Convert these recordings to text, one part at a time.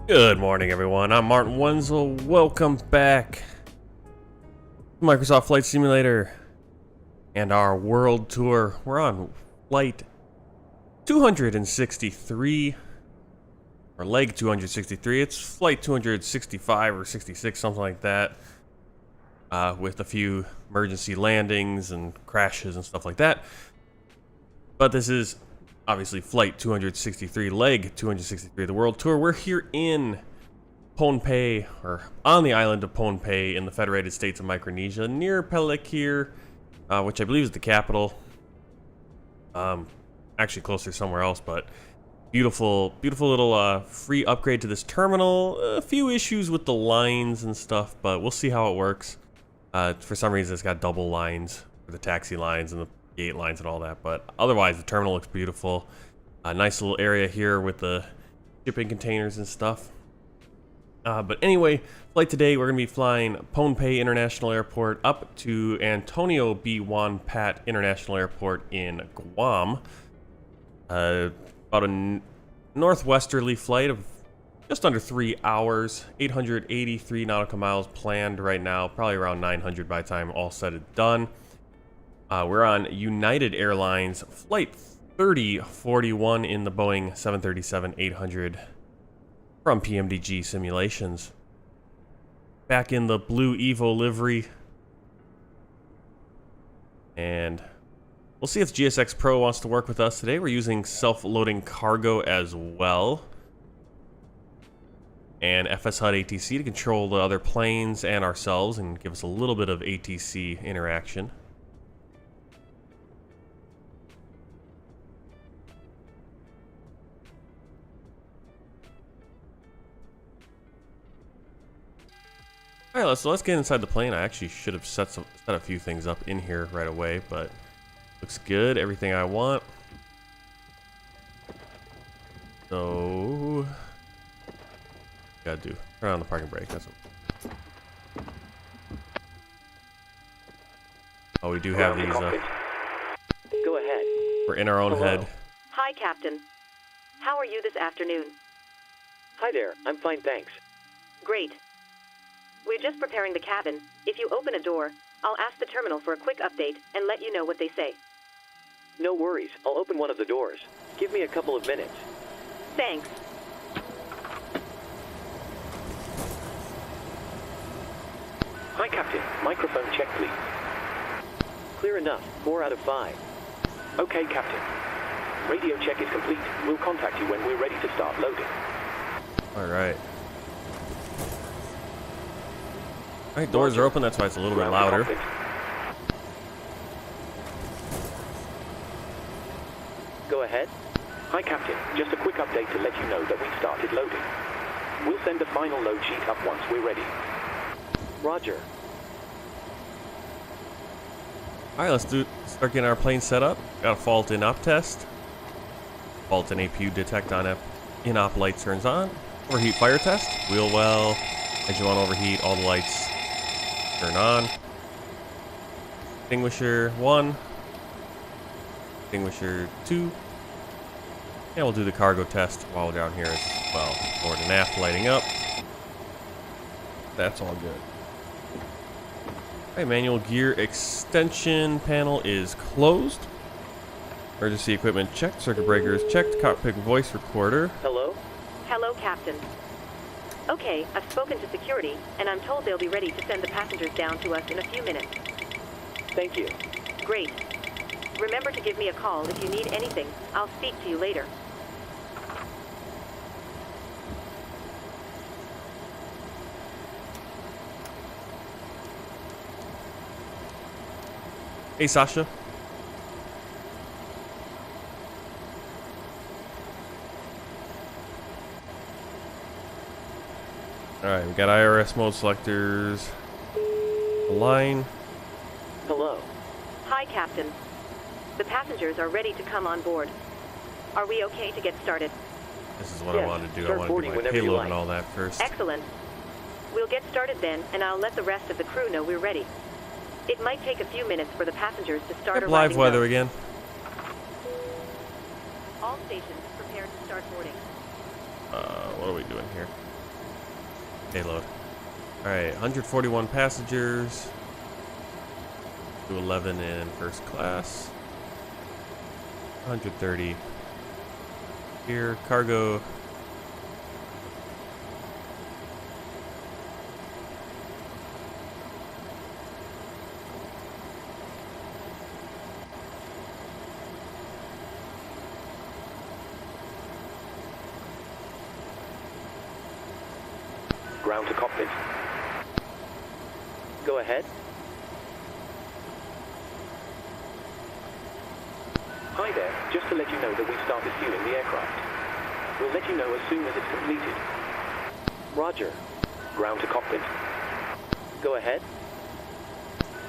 Good morning, everyone. I'm Martin Wenzel. Welcome back to Microsoft Flight Simulator and our world tour. We're on flight 263, or leg 263. It's flight 265 or 66, something like that, with a few emergency landings and crashes and stuff like that. But this is obviously flight 263, leg 263 of the world tour. We're here in Pohnpei, or on the island of Pohnpei in the Federated States of Micronesia, near Palikir, which I believe is the capital. Actually closer somewhere else, but beautiful little free upgrade to this terminal. A few issues with the lines and stuff, but we'll see how it works. For some reason it's got double lines for the taxi lines and the gate lines and all that, but otherwise the terminal looks beautiful. A nice little area here with the shipping containers and stuff. But anyway, flight today, we're going to be flying Pohnpei International Airport up to Antonio B. Juan Pat International Airport in Guam. About a northwesterly flight of just under 3 hours, 883 nautical miles planned right now, probably around 900 by the time all said and done. We're on United Airlines flight 3041 in the Boeing 737-800 from PMDG Simulations. Back in the blue Evo livery. And we'll see if GSX Pro wants to work with us today. We're using self-loading cargo as well. And FS HUD ATC to control the other planes and ourselves and give us a little bit of ATC interaction. Alright, so let's get inside the plane. I actually should have set a few things up in here right away, but looks good. Everything I want. So, gotta do. Turn on the parking brake. That's what. Oh, we do have these. Go ahead. We're in our own head. Hi, Captain. How are you this afternoon? Hi there. I'm fine, thanks. Great. We're just preparing the cabin. If you open a door, I'll ask the terminal for a quick update and let you know what they say. No worries. I'll open one of the doors. Give me a couple of minutes. Thanks. Hi, Captain. Microphone check, please. Clear enough. 4 out of 5. Okay, Captain. Radio check is complete. We'll contact you when we're ready to start loading. Alright. Alright, doors are open, that's why it's a little bit louder. Go ahead. Hi, Captain. Just a quick update to let you know that we've started loading. We'll send a final load sheet up once we're ready. Roger. Alright, let's start getting our plane set up. Got a fault in op test. Fault in APU detect on in op light turns on. Overheat fire test. Wheel well. Engine one overheat, all the lights turn on. Extinguisher 1. Extinguisher 2. And we'll do the cargo test while we're down here as well. Forward and aft lighting up. That's all good. Alright, manual gear extension panel is closed. Emergency equipment checked. Circuit breakers checked. Cockpit voice recorder. Hello? Hello, Captain. Okay, I've spoken to security, and I'm told they'll be ready to send the passengers down to us in a few minutes. Thank you. Great. Remember to give me a call if you need anything. I'll speak to you later. Hey, Sasha. Alright, we got IRS mode selectors. Line. Hello. Hi, Captain. The passengers are ready to come on board. Are we okay to get started? This is what I wanted to do. I start want to boarding do my whenever you payload like. and all that first. Excellent. We'll get started then, and I'll let the rest of the crew know we're ready. It might take a few minutes for the passengers to start Yep, arriving. live weather though. again. All stations prepared to start boarding. What are we doing here? Payload. Alright, 141 passengers. 211 in first class. 130 here. Cargo. Ground to cockpit. Go ahead. Hi there, just to let you know that we've started fueling the aircraft. We'll let you know as soon as it's completed. Roger. Ground to cockpit. Go ahead.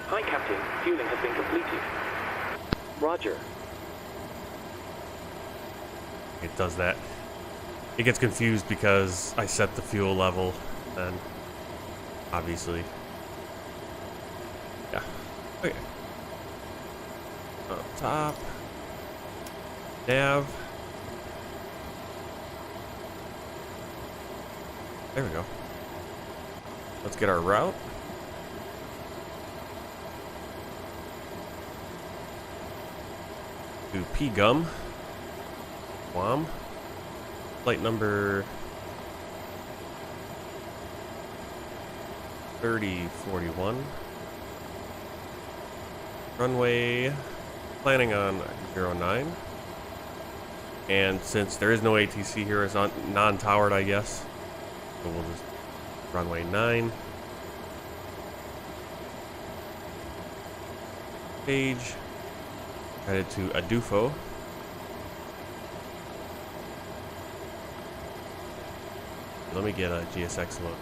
Hi Captain, fueling has been completed. Roger. It does that. It gets confused because I set the fuel level, and obviously, yeah. Okay. Up top. Nav. There we go. Let's get our route. To PGUM. Guam. Flight number 3041. Runway, planning on 09. And since there is no ATC here, it's non-towered, I guess. So we'll just runway 9. Page. Headed to Adufo. Let me get a GSX look.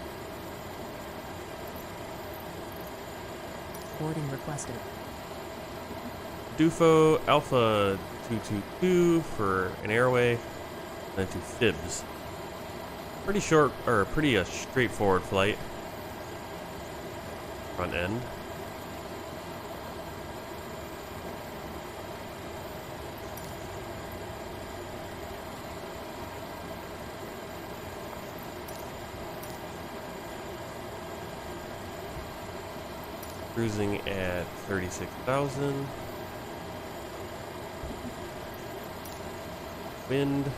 Boarding requested. Dufo Alpha 222 for an airway, then to Fibs. Pretty short, or pretty straightforward flight. Front end. Cruising at 36,000. Wind.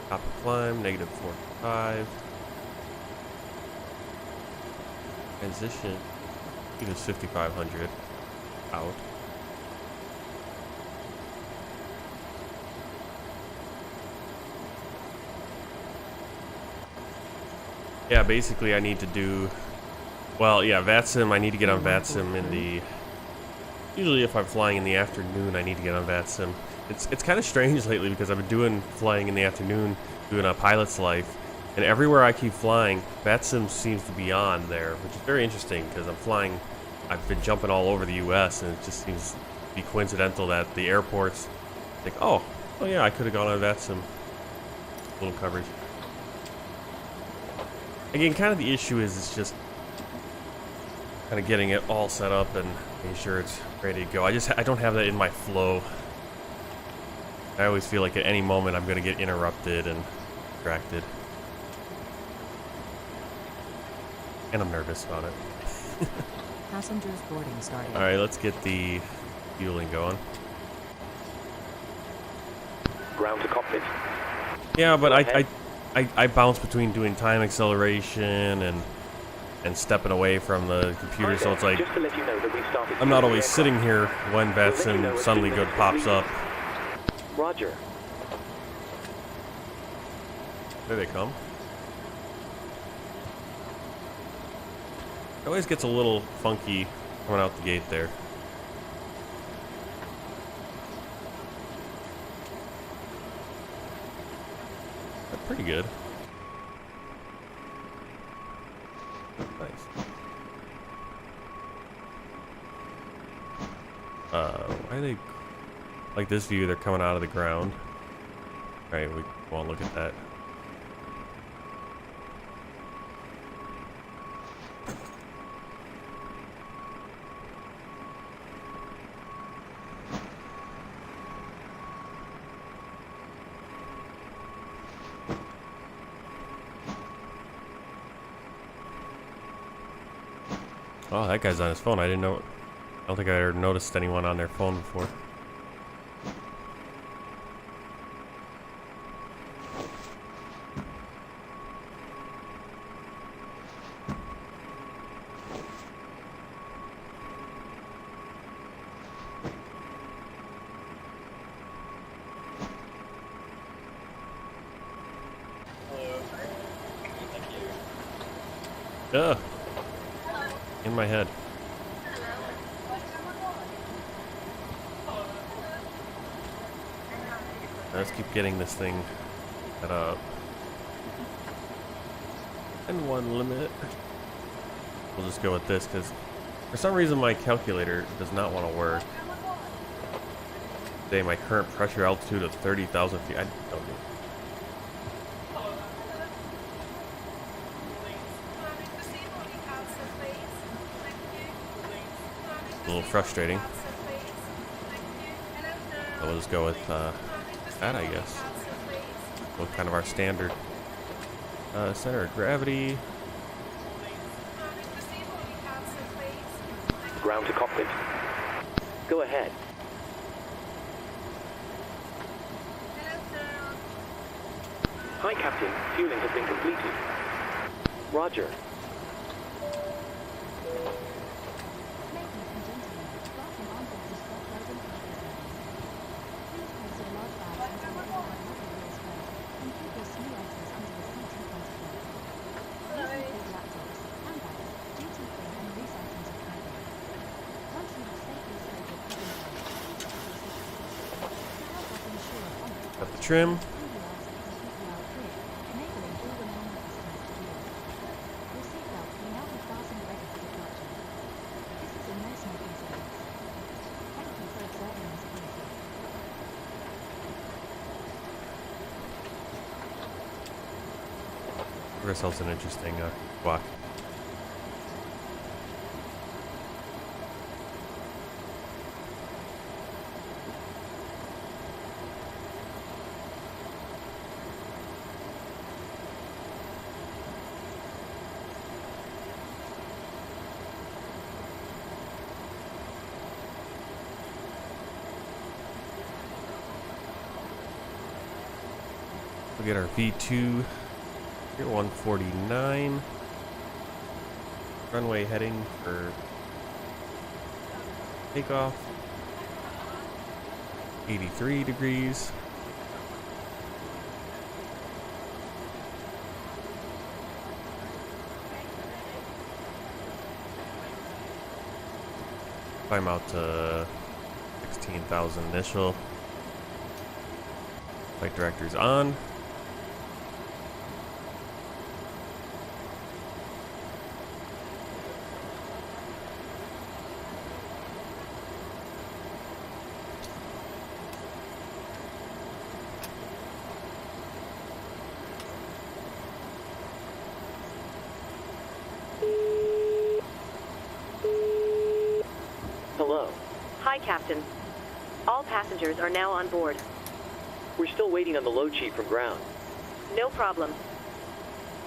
Top of climb, -45. Transition, even 5,500 out. Yeah, basically I need to do, well, yeah, VATSIM, I need to get on VATSIM in the, usually if I'm flying in the afternoon, I need to get on VATSIM. It's kind of strange lately because I've been doing flying in the afternoon, doing a pilot's life, and everywhere I keep flying, VATSIM seems to be on there, which is very interesting because I'm flying, I've been jumping all over the US, and it just seems to be coincidental that the airports think, oh yeah, I could have gone on VATSIM. Little coverage. Again, kind of the issue is it's just kind of getting it all set up and making sure it's ready to go. I don't have that in my flow. I always feel like at any moment I'm going to get interrupted and distracted. And I'm nervous about it. Passengers boarding starting. Alright, let's get the fueling going. Ground to cockpit. Yeah, but I bounce between doing time acceleration and stepping away from the computer, so it's like just to let you know that we've started I'm not always sitting here when VATSIM suddenly good pops up. Roger. There they come. It always gets a little funky coming out the gate there. Pretty good. Nice. Why are they like this view? They're coming out of the ground. All right, we want to look at that. Oh, that guy's on his phone. I didn't know. I don't think I ever noticed anyone on their phone before. Ugh. In my head. Let's keep getting this thing set up. And one limit. We'll just go with this because for some reason my calculator does not want to work. Today my current pressure altitude of 30,000 feet. I don't know. A little frustrating. So we'll just go with that, I guess. With kind of our standard center of gravity. Ground to cockpit. Go ahead. Hi, Captain. Fueling has been completed. Roger. Got the trim. Give ourselves an interesting walk. We'll get our V2 here, 149. Runway heading for takeoff. 83 degrees. Climb out to 16,000 initial. Flight director's on. Hello. Hi, Captain. All passengers are now on board. We're still waiting on the load sheet from ground. No problem.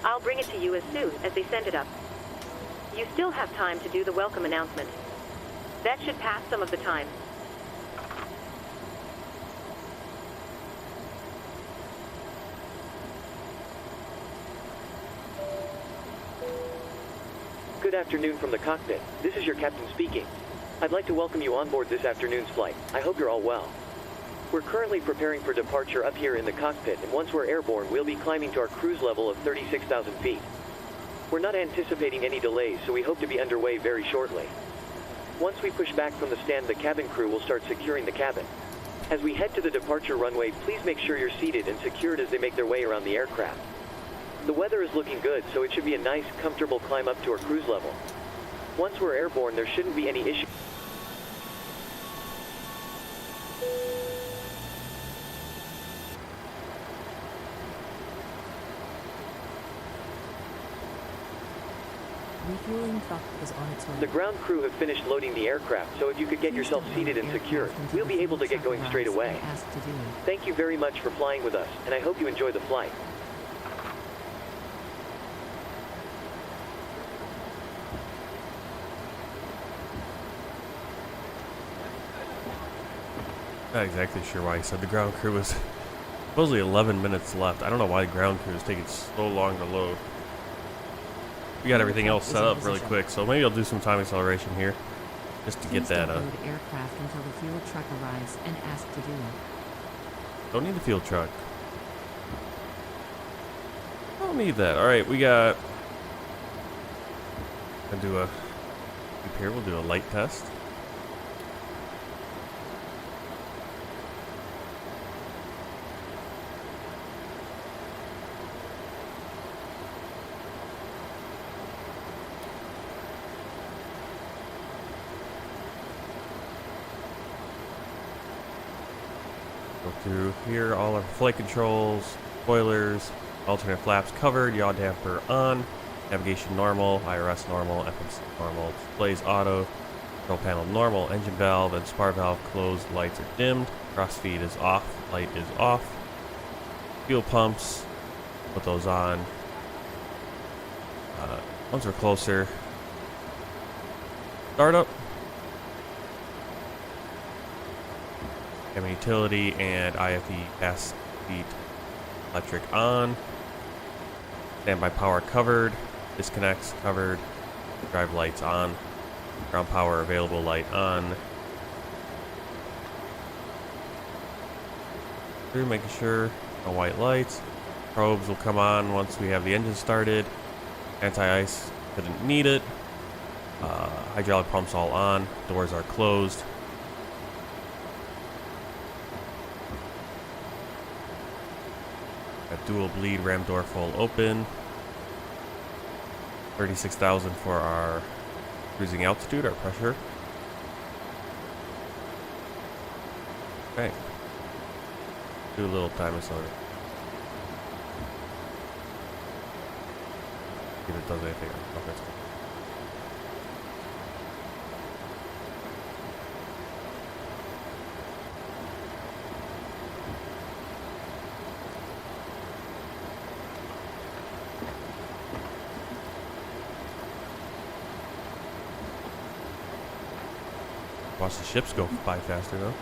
I'll bring it to you as soon as they send it up. You still have time to do the welcome announcement. That should pass some of the time. Good afternoon from the cockpit. This is your captain speaking. I'd like to welcome you on board this afternoon's flight. I hope you're all well. We're currently preparing for departure up here in the cockpit, and once we're airborne, we'll be climbing to our cruise level of 36,000 feet. We're not anticipating any delays, so we hope to be underway very shortly. Once we push back from the stand, the cabin crew will start securing the cabin. As we head to the departure runway, please make sure you're seated and secured as they make their way around the aircraft. The weather is looking good, so it should be a nice, comfortable climb up to our cruise level. Once we're airborne, there shouldn't be any issue. Refueling truck is on its way. The ground crew have finished loading the aircraft, so if you could get yourself seated and secured, we'll be able to get going straight away. Thank you very much for flying with us, and I hope you enjoy the flight. Not exactly sure why he said the ground crew was supposedly 11 minutes left. I don't know why the ground crew is taking so long to load. We got everything else set up really quick, so maybe I'll do some time acceleration here just to get Please that. don't load aircraft until the fuel truck arrives and ask to do it. Don't need the fuel truck. Don't need that. All right, we got. I'll do a. Here we'll do a light test. Go through here, all our flight controls, spoilers, alternate flaps covered, yaw damper on, navigation normal, IRS normal, FMC normal, displays auto, control panel normal, engine valve and spar valve closed, lights are dimmed, crossfeed is off, light is off, fuel pumps, put those on. Once we're closer, startup. Cabin utility and IFE gas feed electric on. Standby power covered. Disconnects covered. Drive lights on. Ground power available light on. Through making sure no white lights. Probes will come on once we have the engine started. Anti-ice didn't need it. Hydraulic pumps all on. Doors are closed. Got dual bleed ram door full open. 36,000 for our cruising altitude, our pressure. Okay. Do a little time accelerator. See if it does anything. Okay. Watch the ships go by faster though.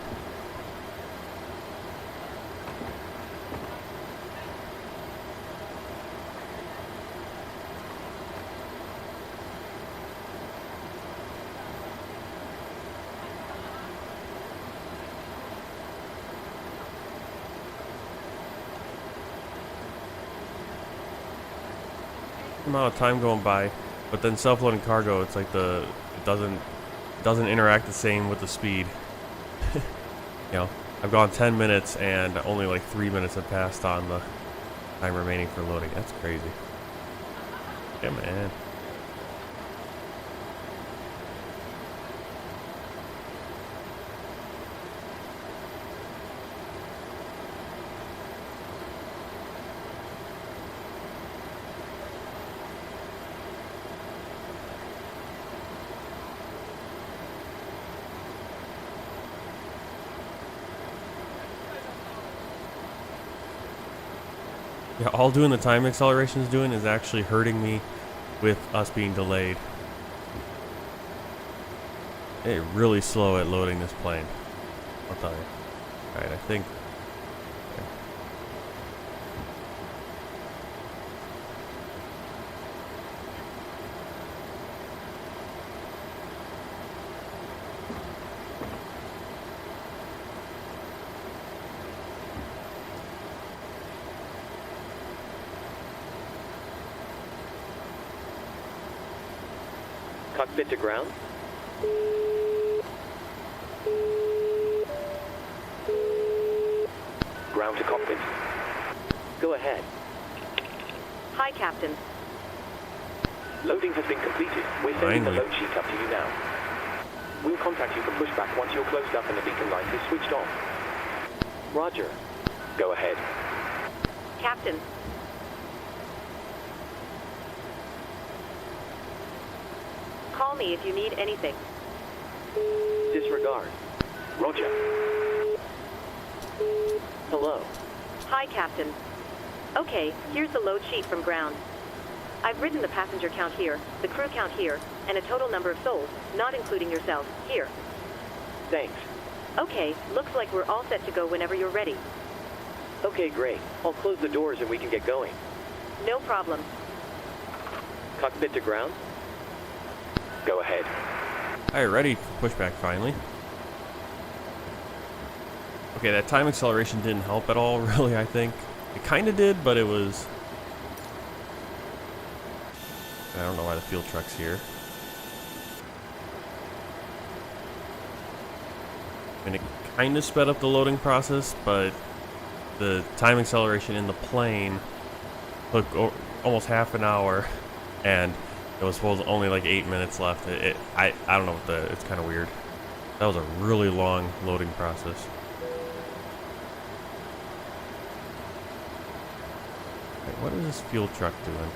Amount of time going by, but then self-loading cargo, it's like it doesn't interact the same with the speed. You know, I've gone 10 minutes and only like 3 minutes have passed on the time remaining for loading. That's crazy. Yeah, man. Yeah, all doing the time acceleration is doing is actually hurting me with us being delayed. It's really slow at loading this plane, I'll tell you. Alright, I think... Okay. Cockpit to ground. Ground to cockpit. Go ahead. Hi, Captain. Loading has been completed. We're sending the Finally. load sheet up to you now. We'll contact you for pushback once you're closed up and the beacon light is switched on. Roger. Go ahead. Captain. Call me if you need anything. Disregard. Roger. Hello. Hi, Captain. Okay, here's the load sheet from ground. I've written the passenger count here, the crew count here, and a total number of souls, not including yourself, here. Thanks. Okay, looks like we're all set to go whenever you're ready. Okay, great. I'll close the doors and we can get going. No problem. Cockpit to ground? Go ahead. Alright, ready for pushback finally. Okay, that time acceleration didn't help at all, really, I think. It kind of did, but it was... I don't know why the fuel truck's here. I mean, it kind of sped up the loading process, but the time acceleration in the plane took almost half an hour, and it was supposed to only like 8 minutes left. I don't know what it's kind of weird. That was a really long loading process. Wait, what is this fuel truck doing?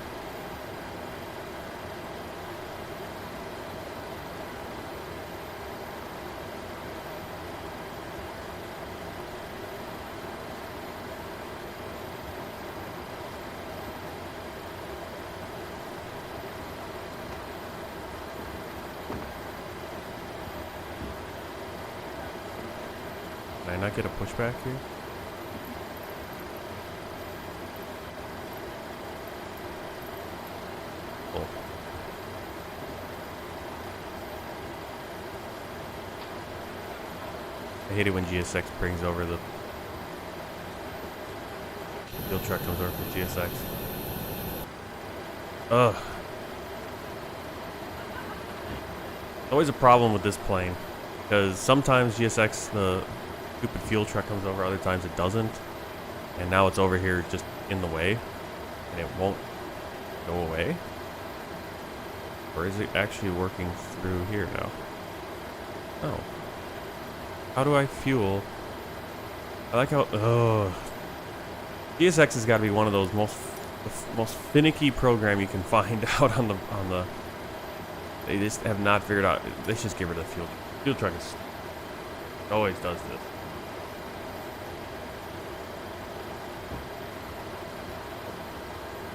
Did I not get a pushback here? Cool. I hate it when GSX brings over the fuel truck comes over from GSX. Ugh. Always a problem with this plane because sometimes GSX the stupid fuel truck comes over, other times it doesn't, and now it's over here just in the way and it won't go away. Or is it actually working through here now? Oh, how do I fuel? I like how GSX has got to be one of those most finicky program you can find out on the they just have not figured out. They should just get rid of the fuel truck is always does this.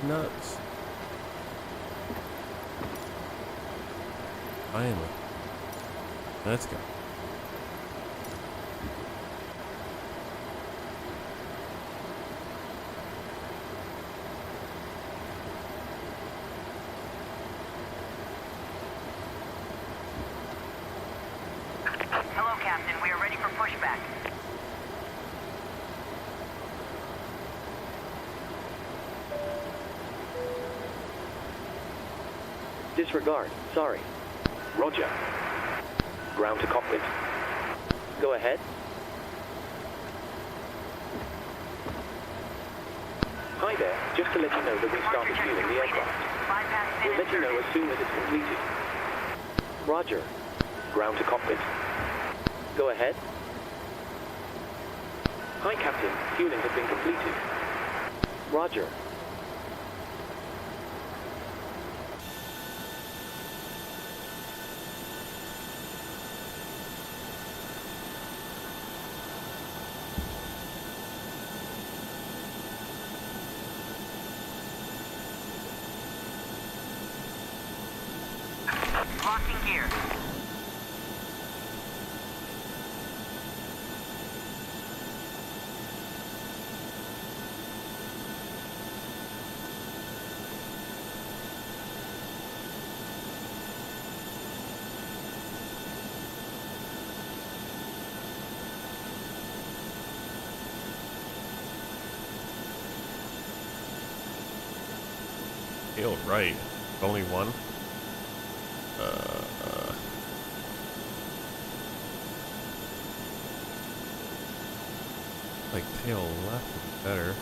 Nuts. Finally. Let's go. Hello, Captain. We are ready for pushback. Disregard. Sorry. Roger. Ground to cockpit. Go ahead. Hi there. Just to let you know that we started fueling the aircraft. We'll let you know as soon as it's completed. Roger. Ground to cockpit. Go ahead. Hi, Captain. Fueling has been completed. Roger. Locking gear. Tail right. Only one. Like tail left would be better.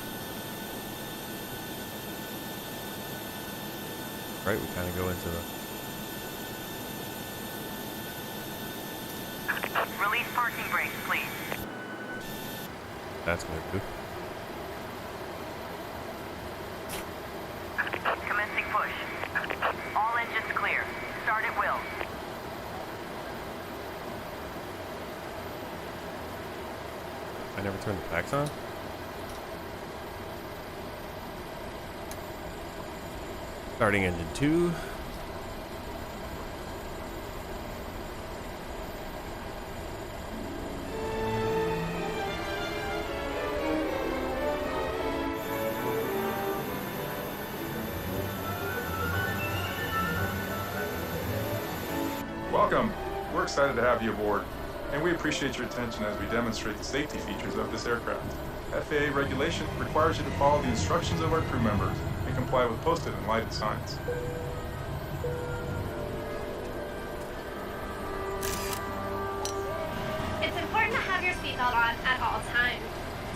Right, we kind of go into the... Release parking brakes, please. That's gonna do. Commencing push. All engines clear. Start at will. I never turned the packs on? Starting engine 2. Welcome. We're excited to have you aboard, and we appreciate your attention as we demonstrate the safety features of this aircraft. FAA regulation requires you to follow the instructions of our crew members and comply with posted and lighted signs. It's important to have your seatbelt on at all times.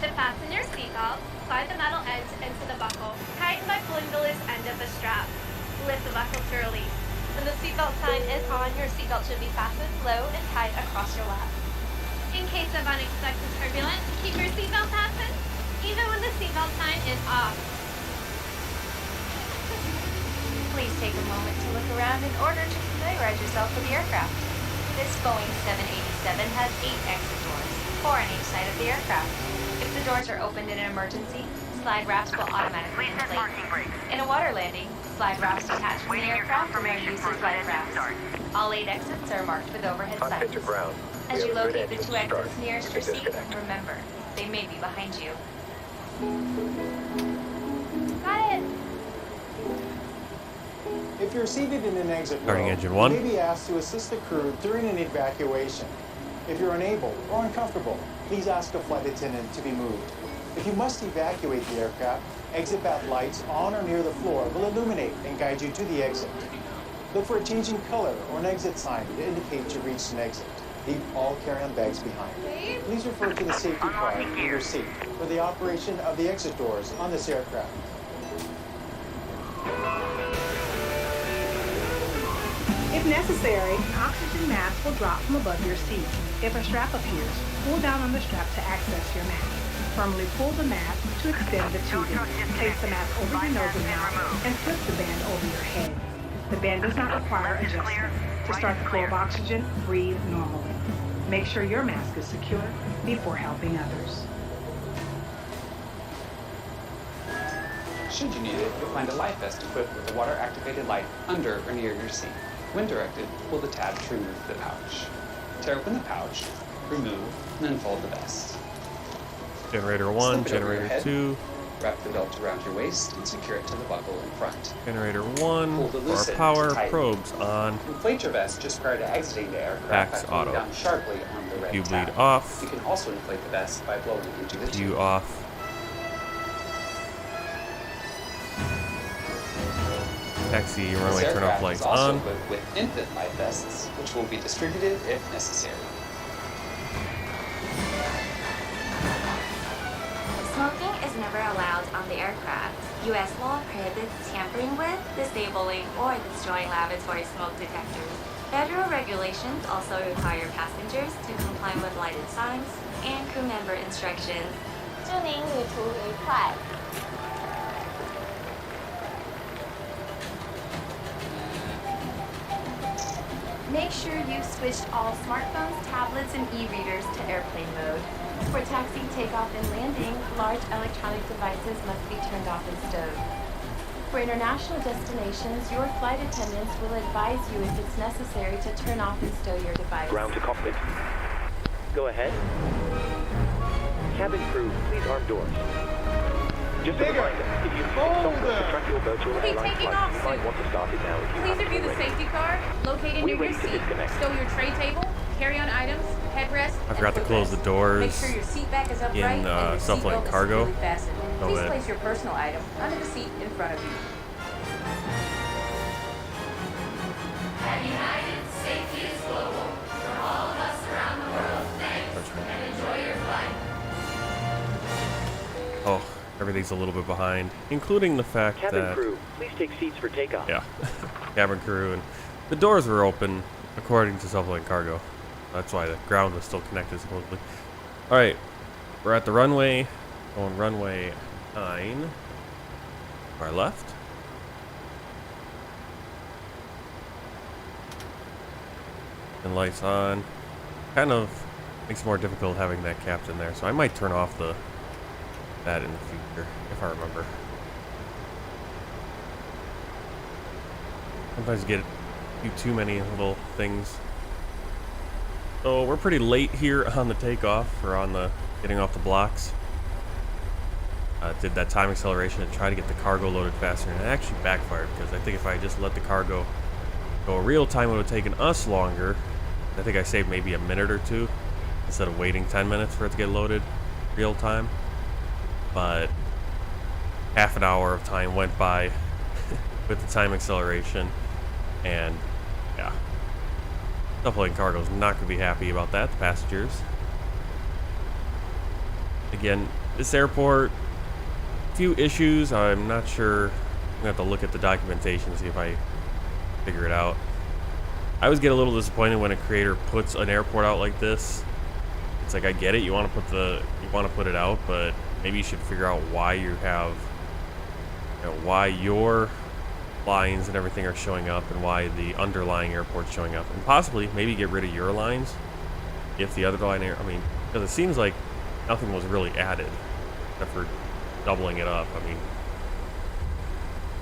To fasten your seatbelt, slide the metal edge into the buckle. Tighten by pulling the loose end of the strap. Lift the buckle to release. When the seatbelt sign is on, your seatbelt should be fastened low and tight across your lap. In case of unexpected turbulence, keep your seatbelt fastened, even when the seatbelt sign is off. Please take a moment to look around in order to familiarize yourself with the aircraft. This Boeing 787 has 8 exit doors, 4 on each side of the aircraft. If the doors are opened in an emergency, slide wraps will automatically inflate. In a water landing, slide wraps detach from the aircraft and are used as life rafts. All 8 exits are marked with overhead signs. As you locate the 2 exits nearest your seat, remember, they may be behind you. Got it. If you're seated in an exit row, Starting engine 1. you may be asked to assist the crew during an evacuation. If you're unable or uncomfortable, please ask a flight attendant to be moved. If you must evacuate the aircraft, exit back lights on or near the floor will illuminate and guide you to the exit. Look for a changing color or an exit sign to indicate you reached an exit. Leave all carry-on bags behind. Please refer to the safety card in your seat for the operation of the exit doors on this aircraft. If necessary, an oxygen mask will drop from above your seat. If a strap appears, pull down on the strap to access your mask. Firmly pull the mask to extend the tubing. Place the mask over your nose and mouth and flip the band over your head. The band does not require adjustment. To start the flow of oxygen, breathe normally. Make sure your mask is secure before helping others. Should you need it, you'll find a life vest equipped with a water-activated light under or near your seat. When directed, pull the tab to remove the pouch. Tear open the pouch, remove, and unfold the vest. Generator 1, Slip it over your generator head, 2. Wrap the belt around your waist and secure it to the buckle in front. Generator 1, Pull the loose for end power, to tighten. probes on, Inflate your vest just prior to exiting the aircraft Packs by pulling auto. down sharply on the red Tube lead tab. off, You can also inflate the vest by blowing into the Q tube. off. Taxi runway This turn off aircraft lights is also on. equipped with infant life vests, which will be distributed if necessary. Smoking is never allowed on the aircraft. U.S. law prohibits tampering with, disabling, or destroying laboratory smoke detectors. Federal regulations also require passengers to comply with lighted signs and crew member instructions. 祝您旅途愉快。 Make sure you've switched all smartphones, tablets, and e-readers to airplane mode. For taxi, takeoff, and landing, large electronic devices must be turned off and stowed. For international destinations, your flight attendants will advise you if it's necessary to turn off and stow your device. Ground to cockpit. Go ahead. Cabin crew, please arm doors. Just a reminder, if you need software to track your virtual airline taking flight, off you might soon. want to start it now if you Please haven't review the already. safety card located We're near your ready to seat. disconnect. Stow your tray table, carry-on items, headrest, I forgot to close the doors Make sure your seat back is upright and your stuff like seatbelt is cargo. securely fastened. Oh, Please wait. place your personal item under the seat in front of you. At United, safety is global. From all of us around the world, thanks and enjoy your flight. Oh, everything's a little bit behind, including the fact Cabin that crew, please take seats for takeoff. yeah, cabin crew and the doors were open according to Sufflight Cargo. That's why the ground was still connected supposedly. All right, we're at the runway, going runway 9. Our left. And lights on. Kind of makes it more difficult having that captain there, so I might turn off that in the future if I remember. Sometimes you get too many little things. So we're pretty late here on the takeoff, or on the getting off the blocks. Did that time acceleration and try to get the cargo loaded faster, and it actually backfired because I think if I just let the cargo So real time would have taken us longer. I think I saved maybe a minute or two instead of waiting 10 minutes for it to get loaded real time. But half an hour of time went by with the time acceleration, and yeah, Duffel Cargo's not going to be happy about that, the passengers. Again, this airport, a few issues. I'm not sure. I'm going to have to look at the documentation to see if I figure it out. I always get a little disappointed when a creator puts an airport out like this. It's like, I get it, you want to put it out, but maybe you should figure out why you have, why your lines and everything are showing up and why the underlying airport's showing up, and possibly maybe get rid of your lines if the other line I mean, because it seems like nothing was really added except for doubling it up. I mean,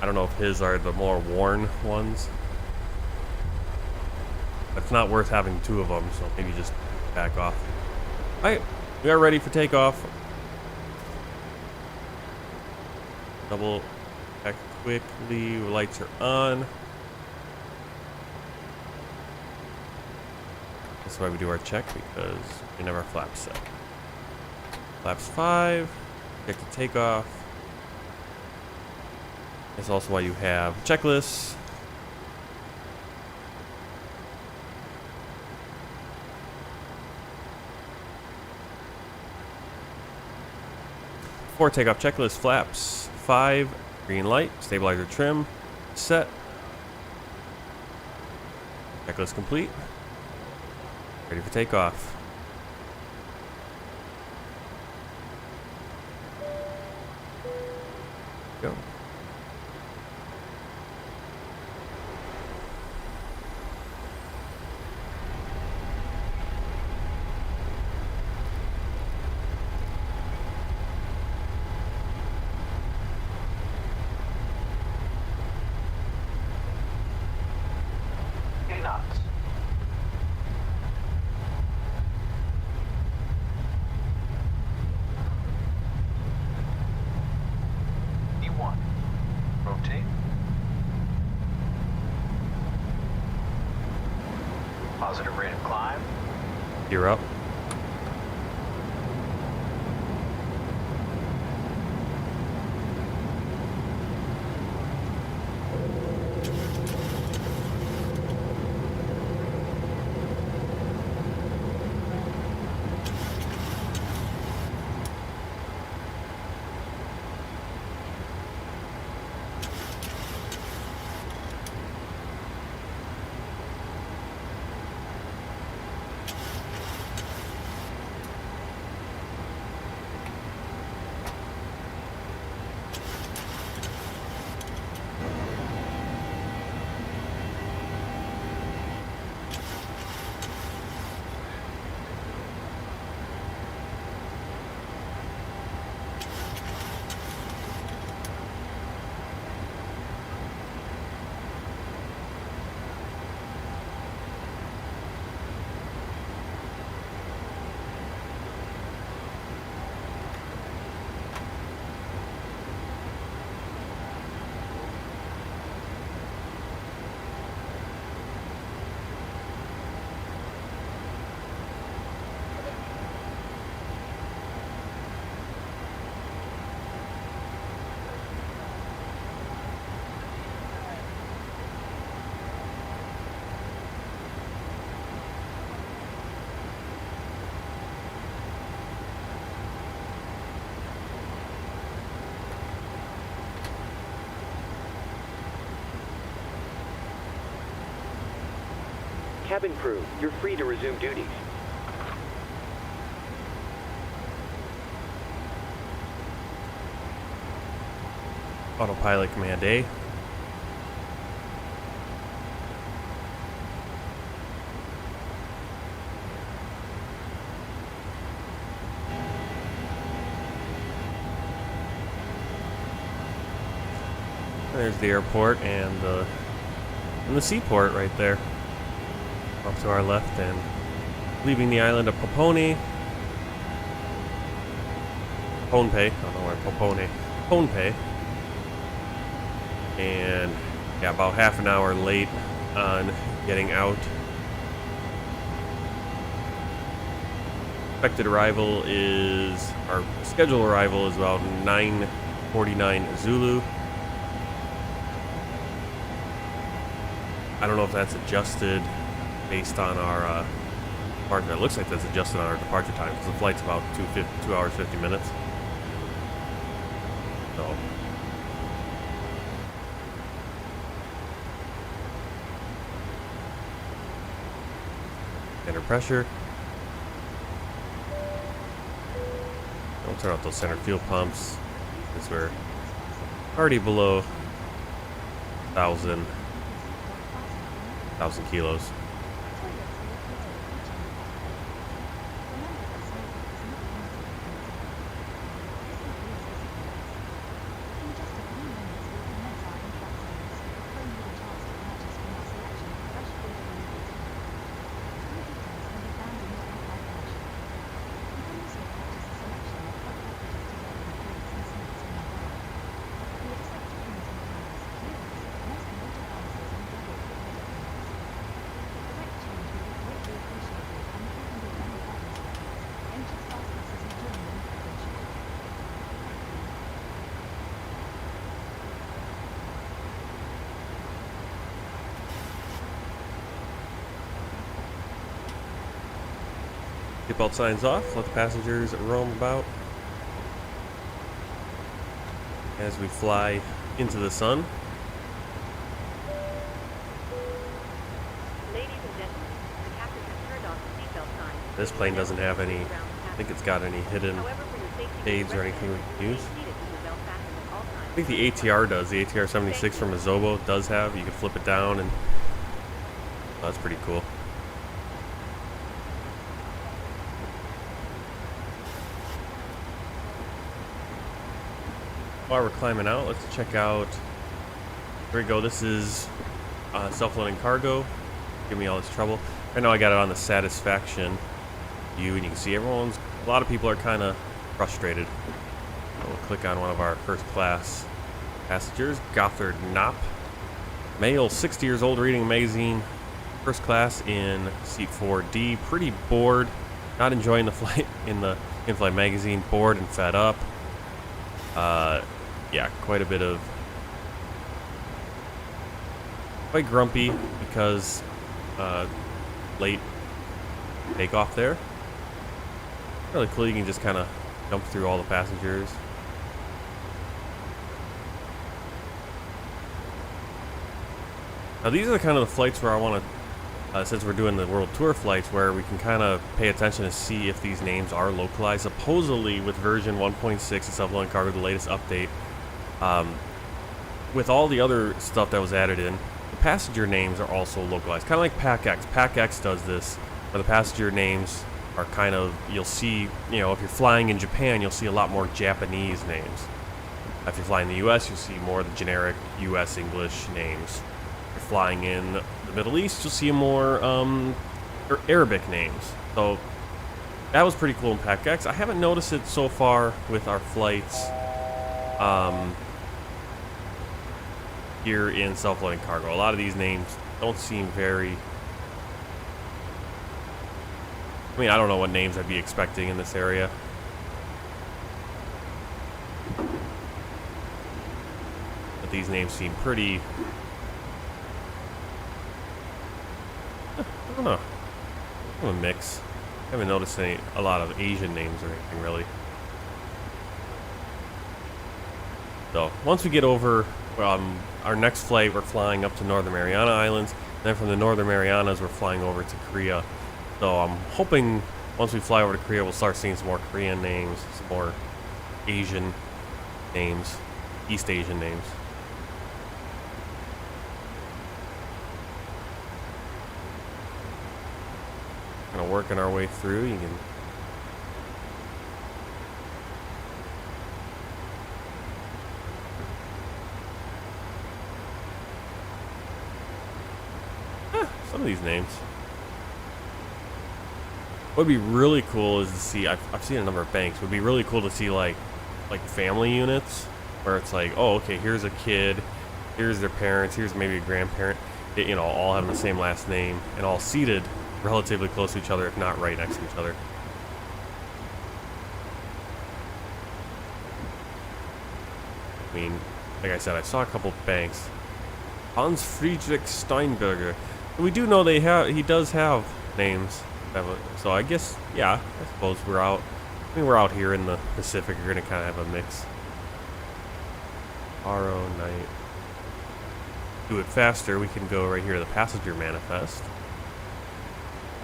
I don't know if his are the more worn ones. It's not worth having two of them, so maybe just back off. Alright, we are ready for takeoff. Double check quickly. Lights are on. That's why we do our check, because we never have our flaps set. Flaps 5. Check the takeoff. That's also why you have checklists. For takeoff checklist, flaps 5, green light, stabilizer trim, set. Checklist complete. Ready for takeoff. Go. Positive rate of climb. You're up. Cabin crew, you're free to resume duties. Autopilot Command A. There's the airport and the seaport right there. Off to our left and leaving the island of Pohnpei. Pohnpei. I don't know where Pohnpei. And yeah, about half an hour late on getting out. Expected arrival is, our scheduled arrival is about 9:49 Zulu. I don't know if that's adjusted based on our departure. It looks like that's adjusted on our departure time because the flight's about 2 hours 50 minutes. So center pressure. Don't turn off those center fuel pumps because we're already below 1,000 kilos. Seatbelt signs off, let the passengers roam about as we fly into the sun. Ladies and gentlemen, the captain has turned off the seatbelt sign. This plane doesn't have any, I think it's got any hidden However, for your safety, shades or anything we can use. seated with your belt fastened at all times. I think the ATR does. The ATR 76 from Azobo does have. You can flip it down, and oh, that's pretty cool. While we're climbing out, let's check out. Here we go. This is self-loading cargo. Give me all this trouble. Right now I got it on the satisfaction view, and you can see a lot of people are kind of frustrated. We'll click on one of our first class passengers, Gothard Knopp. Male, 60 years old, reading a magazine. First class in seat 4D. Pretty bored. Not enjoying the flight in the in-flight magazine. Bored and fed up. Yeah, quite a bit of... quite grumpy because late takeoff there. Really cool, you can just kind of jump through all the passengers. Now these are the kind of the flights where I want to, since we're doing the world tour flights, where we can kind of pay attention to see if these names are localized. Supposedly with version 1.6 of self-loading cargo, the latest update, with all the other stuff that was added in, the passenger names are also localized. Kind of like PAC-X. PAC-X does this, where the passenger names are kind of, you'll see, you know, if you're flying in Japan, you'll see a lot more Japanese names. If you're flying in the US, you'll see more of the generic US English names. If you're flying in the Middle East, you'll see more Arabic names. So that was pretty cool in PAC-X. I haven't noticed it so far with our flights here in self-loading cargo. A lot of these names don't seem very... I mean, I don't know what names I'd be expecting in this area. But these names seem pretty... I don't know. I'm a mix. I haven't noticed a lot of Asian names or anything, really. So, once we get over our next flight, we're flying up to Northern Mariana Islands. Then from the Northern Marianas, we're flying over to Korea. So I'm hoping once we fly over to Korea, we'll start seeing some more Korean names, some more Asian names, East Asian names. Kind of working our way through. You can some of these names. What would be really cool is to see, I've seen a number of banks, it would be really cool to see like family units where it's like, oh, okay, here's a kid, here's their parents, here's maybe a grandparent. you know, all having the same last name and all seated relatively close to each other, if not right next to each other. I mean, like I said, I saw a couple banks. Hans Friedrich Steinberger. We do know he does have names. So I guess, yeah, I suppose we're out. I mean, we're out here in the Pacific. You're gonna kind of have a mix. RO night. Do it faster. We can go right here to the passenger manifest,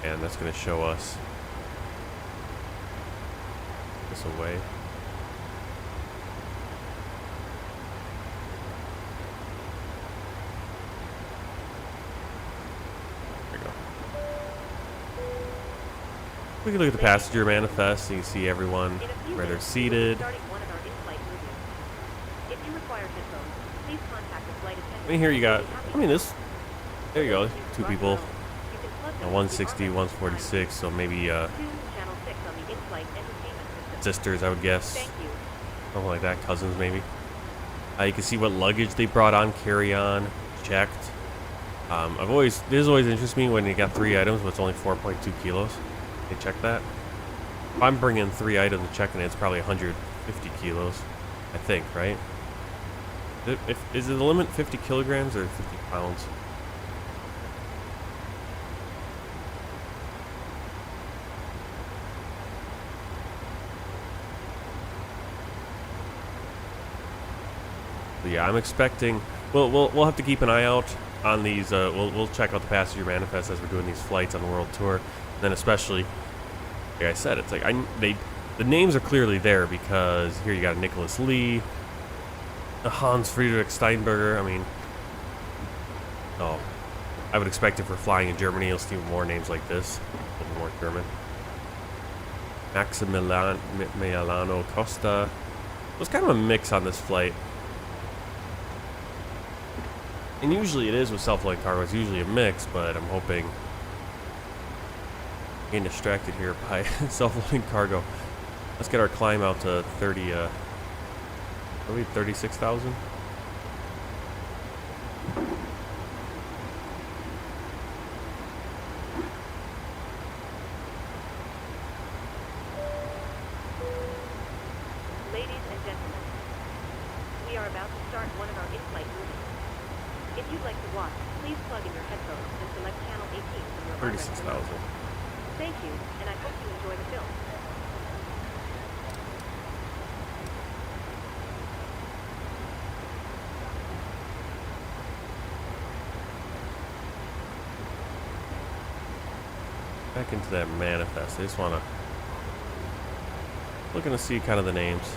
and that's gonna show us this away. We can look at the passenger manifest, so you can see everyone where they're seated. I mean, here you got, I mean, this, there you go, two people, 160, 146, so maybe sisters, I would guess, something like that, cousins maybe. You can see what luggage they brought on, carry-on, checked. This has always interested me when you got 3 items, but it's only 4.2 kilos. They check that. If I'm bringing 3 items and checking it, it's probably 150 kilos, I think, right? Is it the limit 50 kilograms or 50 pounds? But yeah, I'm expecting. We'll have to keep an eye out on these. We'll check out the passenger manifest as we're doing these flights on the world tour. And then especially, like I said, it's like the names are clearly there because here you got Nicholas Lee, Hans Friedrich Steinberger. I mean, I would expect if we're flying in Germany, you'll see more names like this, a little more German. Maximiliano Costa. It was kind of a mix on this flight. And usually it is with self-flying cargo. It's usually a mix, but I'm hoping. Getting distracted here by self-loading cargo. Let's get our climb out to 36,000. Ladies and gentlemen, we are about to start one of our in-flight movies. If you'd like to watch, please plug in your headphones and select channel 18 from your 36,000. Thank you, and I hope you enjoy the film. Back into that manifest. I just want to looking to see kind of the names.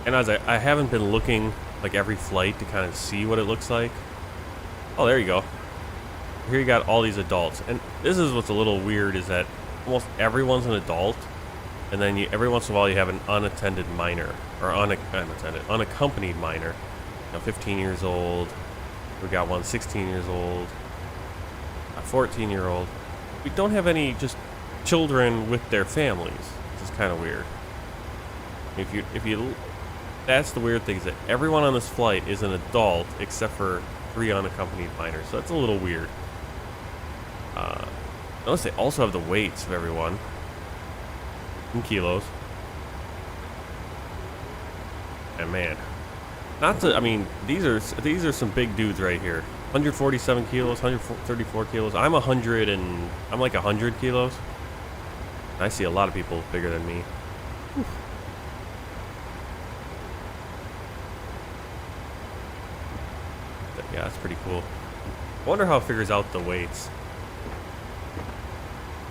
And as I haven't been looking like every flight to kind of see what it looks like. Oh, there you go. Here you got all these adults, and this is what's a little weird is that almost everyone's an adult, and then every once in a while you have an unattended minor or unaccompanied minor, 15 years old. We got one 16 years old, a 14-year-old. We don't have any just children with their families, which is kind of weird. If you, that's the weird thing is that everyone on this flight is an adult except for 3 unaccompanied minors, so that's a little weird. Notice they also have the weights of everyone in kilos. And man, I mean, these are some big dudes right here. 147 kilos, 134 kilos. I'm like 100 kilos. I see a lot of people bigger than me. Whew. Yeah, that's pretty cool. I wonder how it figures out the weights.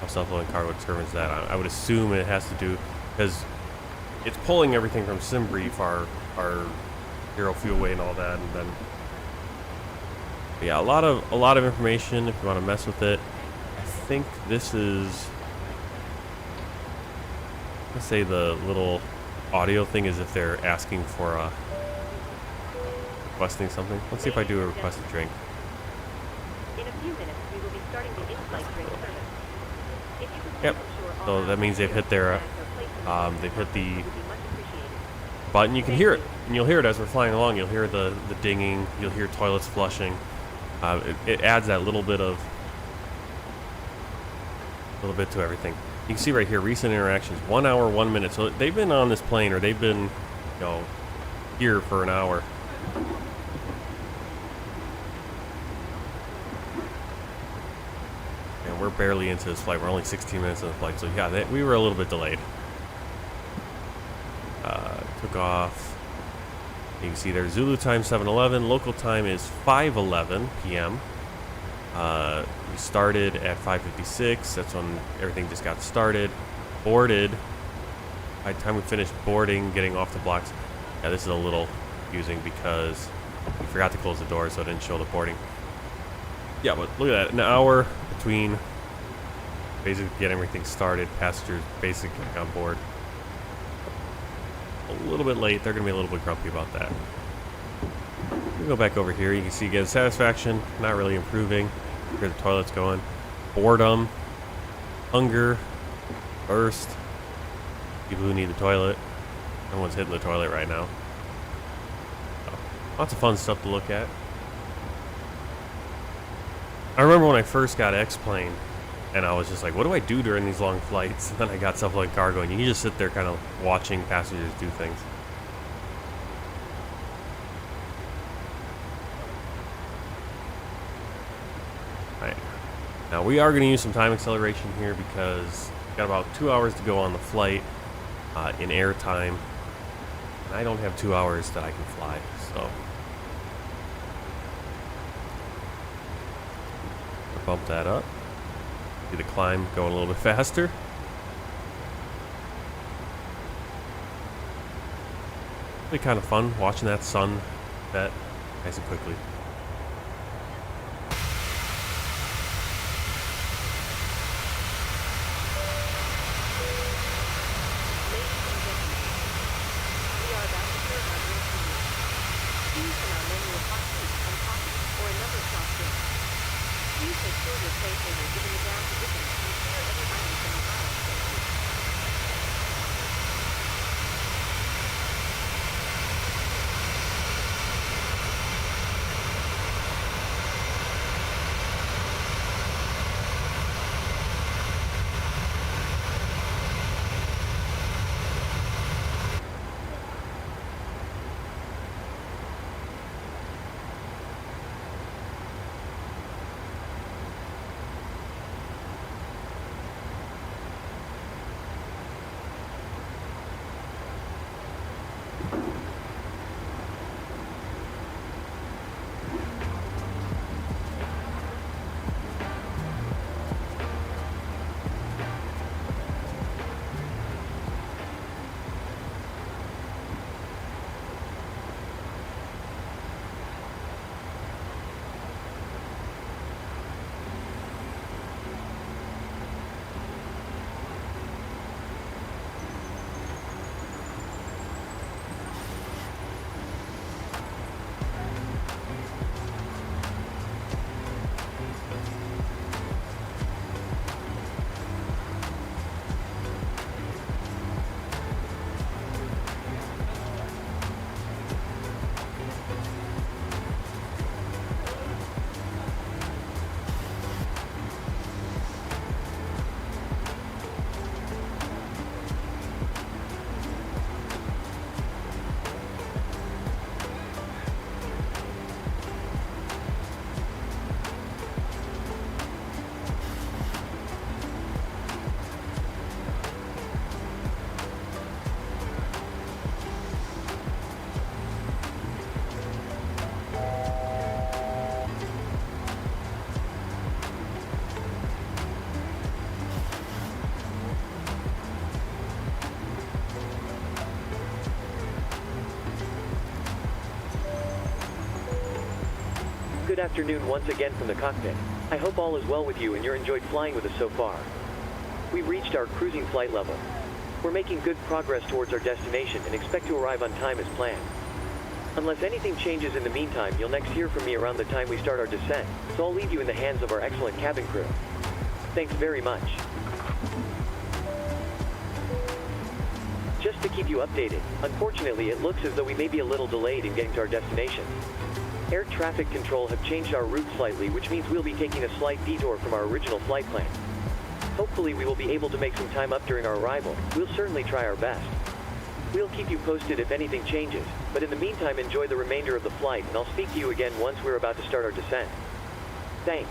How self-loading cargo determines that. I would assume it has to do because it's pulling everything from SimBrief, our zero fuel weight and all that, and then yeah, a lot of information if you want to mess with it. I think this is, let's say the little audio thing is if they're asking for requesting something. Let's see if I do a request a drink. In a few minutes, we will be starting the in-flight drink service. If you could Yep. ensure all So that means they've hit their bags are placed in the they've hit it the would be much appreciated. button. You can hear it. And you'll hear it as we're flying along. You'll hear the dinging. You'll hear toilets flushing. It adds that little bit to everything. You can see right here, recent interactions, 1 hour, 1 minute. So they've been on this plane, or they've been, here for an hour. And we're barely into this flight. We're only 16 minutes into the flight. So yeah, we were a little bit delayed. Took off. You can see there, Zulu time 7:11. Local time is 5:11 p.m. We started at 5:56. That's when everything just got started. Boarded. By the time we finished boarding, getting off the blocks. Yeah, this is a little confusing because we forgot to close the door, so it didn't show the boarding. Yeah, but look at that. An hour between basically getting everything started. Passengers basically getting on board. A little bit late. They're going to be a little bit grumpy about that. We go back over here. You can see again, satisfaction not really improving. Hear the toilets going. Boredom, hunger, thirst. People who need the toilet. Everyone's hitting the toilet right now. So, lots of fun stuff to look at. I remember when I first got X-Plane, and I was just like, what do I do during these long flights? And then I got self-flight cargo, and you can just sit there kind of watching passengers do things. Alright. Now we are going to use some time acceleration here because we've got about 2 hours to go on the flight in air time. And I don't have 2 hours that I can fly, so bump that up. See the climb going a little bit faster. Really kind of fun watching that sun set nice and quickly. Good afternoon once again from the cockpit. I hope all is well with you and you're enjoyed flying with us so far. We've reached our cruising flight level. We're making good progress towards our destination and expect to arrive on time as planned. Unless anything changes in the meantime, you'll next hear from me around the time we start our descent, so I'll leave you in the hands of our excellent cabin crew. Thanks very much. Just to keep you updated, unfortunately it looks as though we may be a little delayed in getting to our destination. Air traffic control have changed our route slightly, which means we'll be taking a slight detour from our original flight plan. Hopefully we will be able to make some time up during our arrival. We'll certainly try our best. We'll keep you posted if anything changes, but in the meantime enjoy the remainder of the flight, and I'll speak to you again once we're about to start our descent. Thanks.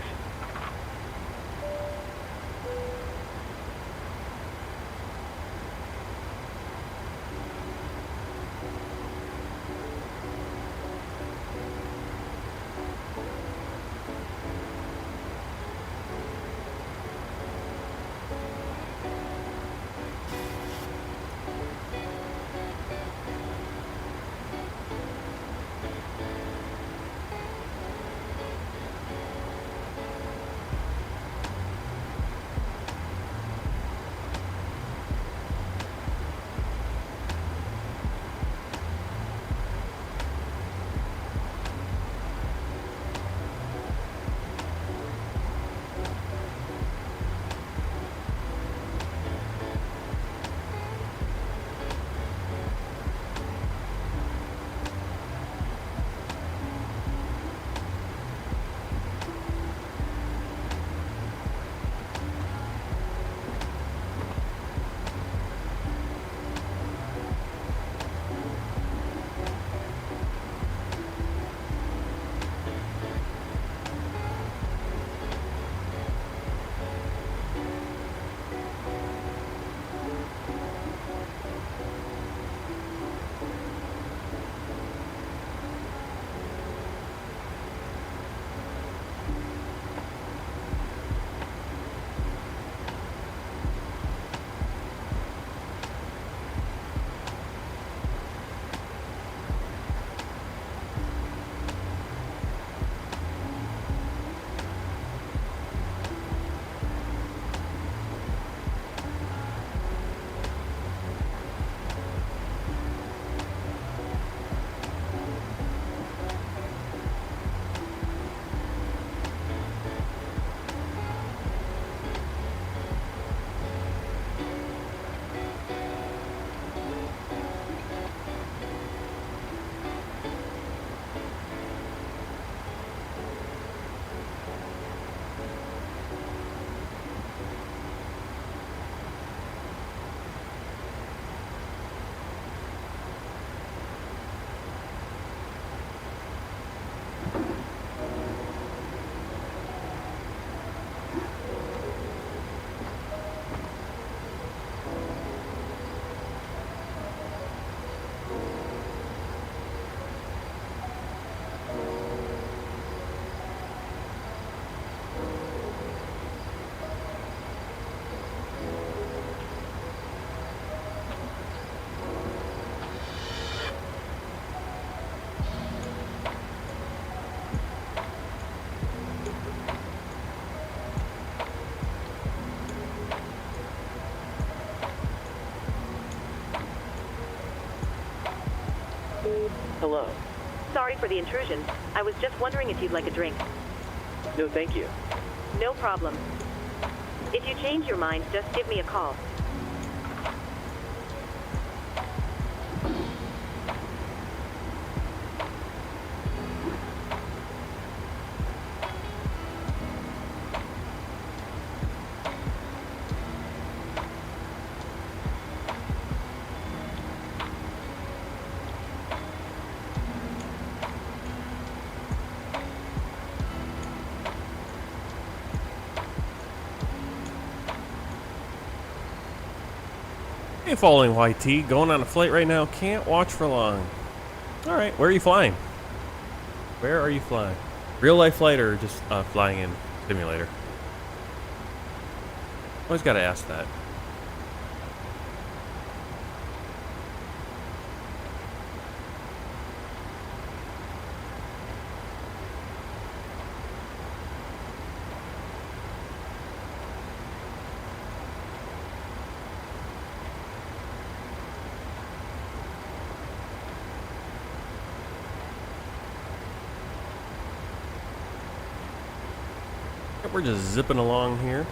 Hello. Sorry for the intrusion. I was just wondering if you'd like a drink. No, thank you. No problem. If you change your mind, just give me a call. Hey, following YT, going on a flight right now, can't watch for long. Alright, where are you flying? Where are you flying? Real life flight or just flying in simulator? Always gotta ask that. We're just zipping along here.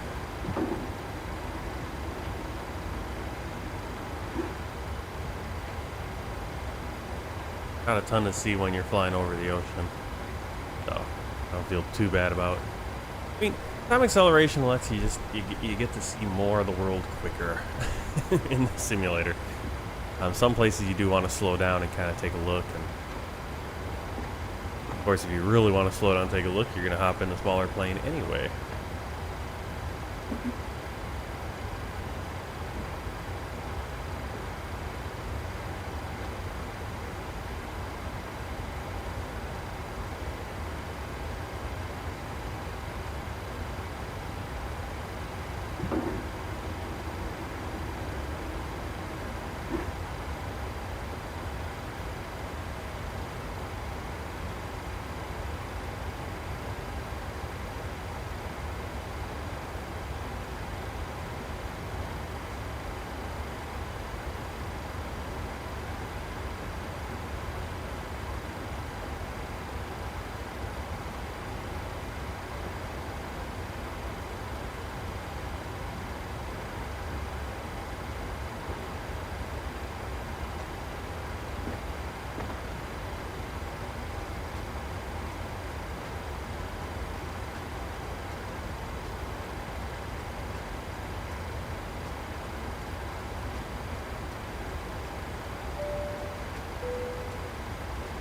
Not a ton to see when you're flying over the ocean, so I don't feel too bad about it. I mean, time acceleration lets you just you get to see more of the world quicker in the simulator. Some places you do want to slow down and kind of take a look, and of course, if you really want to slow down and take a look, you're going to hop in the smaller plane anyway.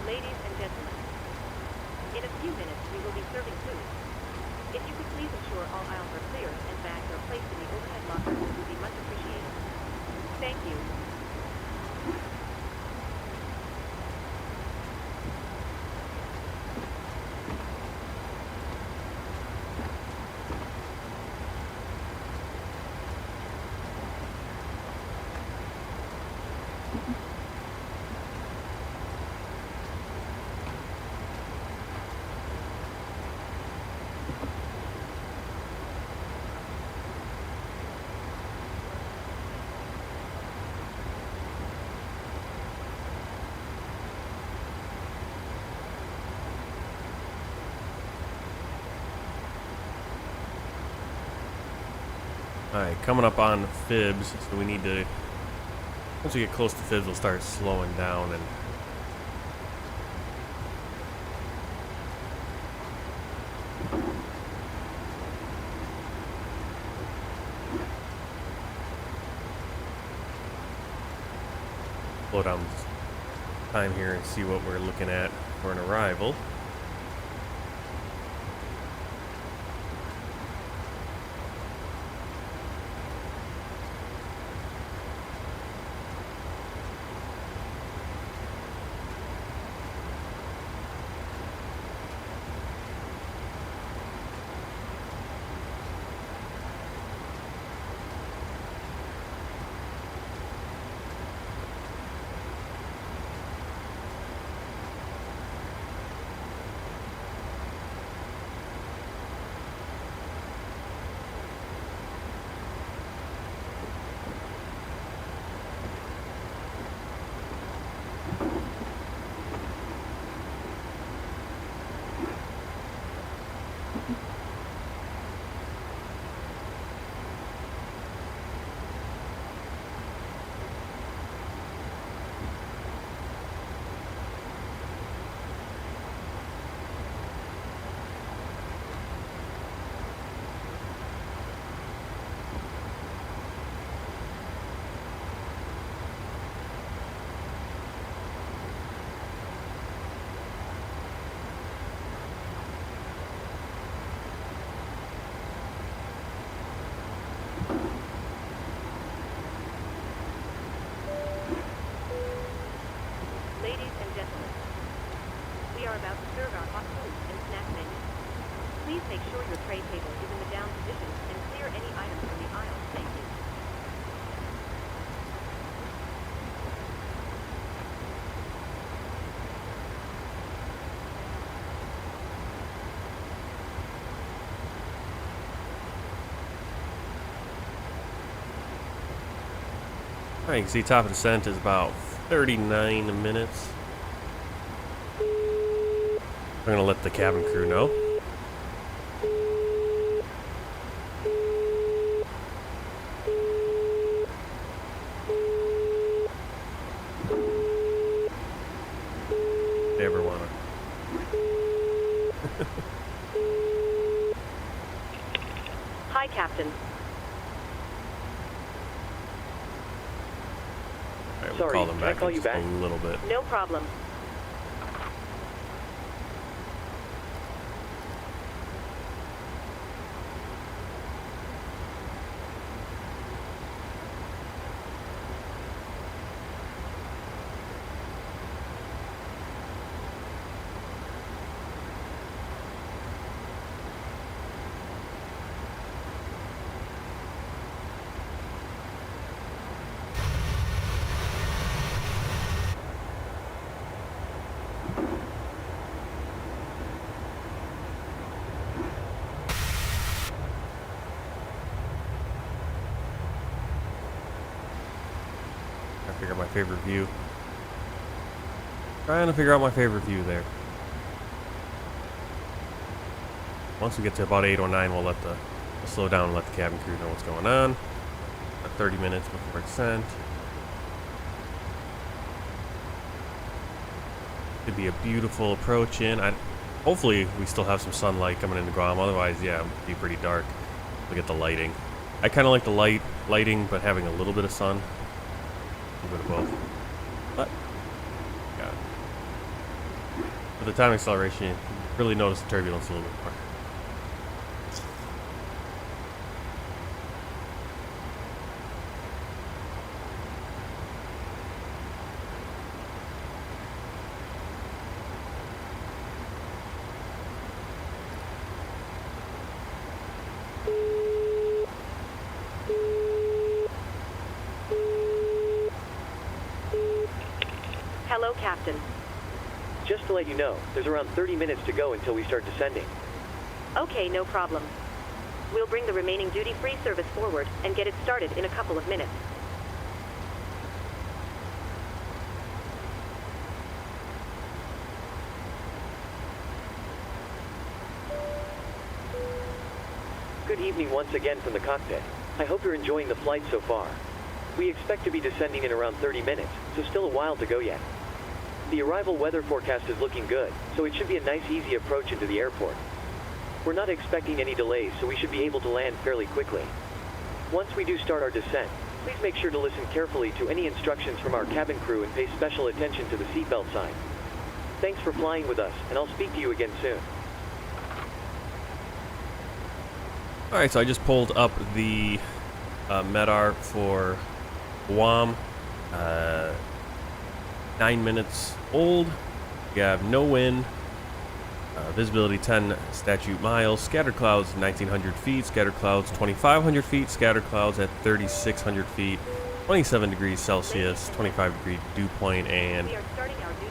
Ladies and gentlemen, in a few minutes we will be serving food. If you could please ensure all aisles are clear and bags are placed in the overhead lockers, it would be much appreciated. Thank you. Alright, coming up on fibs, so we need to, once we get close to fibs, we'll start slowing down and slow down time here and see what we're looking at for an arrival. Ladies and gentlemen, we are about to serve our hot food and snack menu. Please make sure your tray table is in the down position and clear any items from the aisle. Thank you. Alright, you can see top of descent is about 39 minutes. I'm gonna let the cabin crew know. Bye, Captain. All right, we'll Sorry, call them can I back call in you just back? a little bit. No problem. Figure out my favorite view. Trying to figure out my favorite view there. Once we get to about 8 or 9, we'll slow down and let the cabin crew know what's going on. About 30 minutes before descent. Could be a beautiful approach in. Hopefully we still have some sunlight coming into Guam. Otherwise, yeah, it'd be pretty dark. Look at the lighting. I kind of like the lighting, but having a little bit of sun. A little bit of both. But, yeah. With the time acceleration, you really notice the turbulence a little bit more. Hello, Captain. Just to let you know, there's around 30 minutes to go until we start descending. Okay, no problem. We'll bring the remaining duty-free service forward and get it started in a couple of minutes. Good evening once again from the cockpit. I hope you're enjoying the flight so far. We expect to be descending in around 30 minutes, so still a while to go yet. The arrival weather forecast is looking good, so it should be a nice easy approach into the airport. We're not expecting any delays, so we should be able to land fairly quickly. Once we do start our descent, please make sure to listen carefully to any instructions from our cabin crew and pay special attention to the seatbelt sign. Thanks for flying with us, and I'll speak to you again soon. Alright, so I just pulled up the MEDAR for Guam. 9 minutes old. We have no wind. Visibility 10 statute miles. Scattered clouds 1,900 feet. Scattered clouds 2,500 feet. Scattered clouds at 3,600 feet. 27 degrees Celsius. 25 degree dew point, and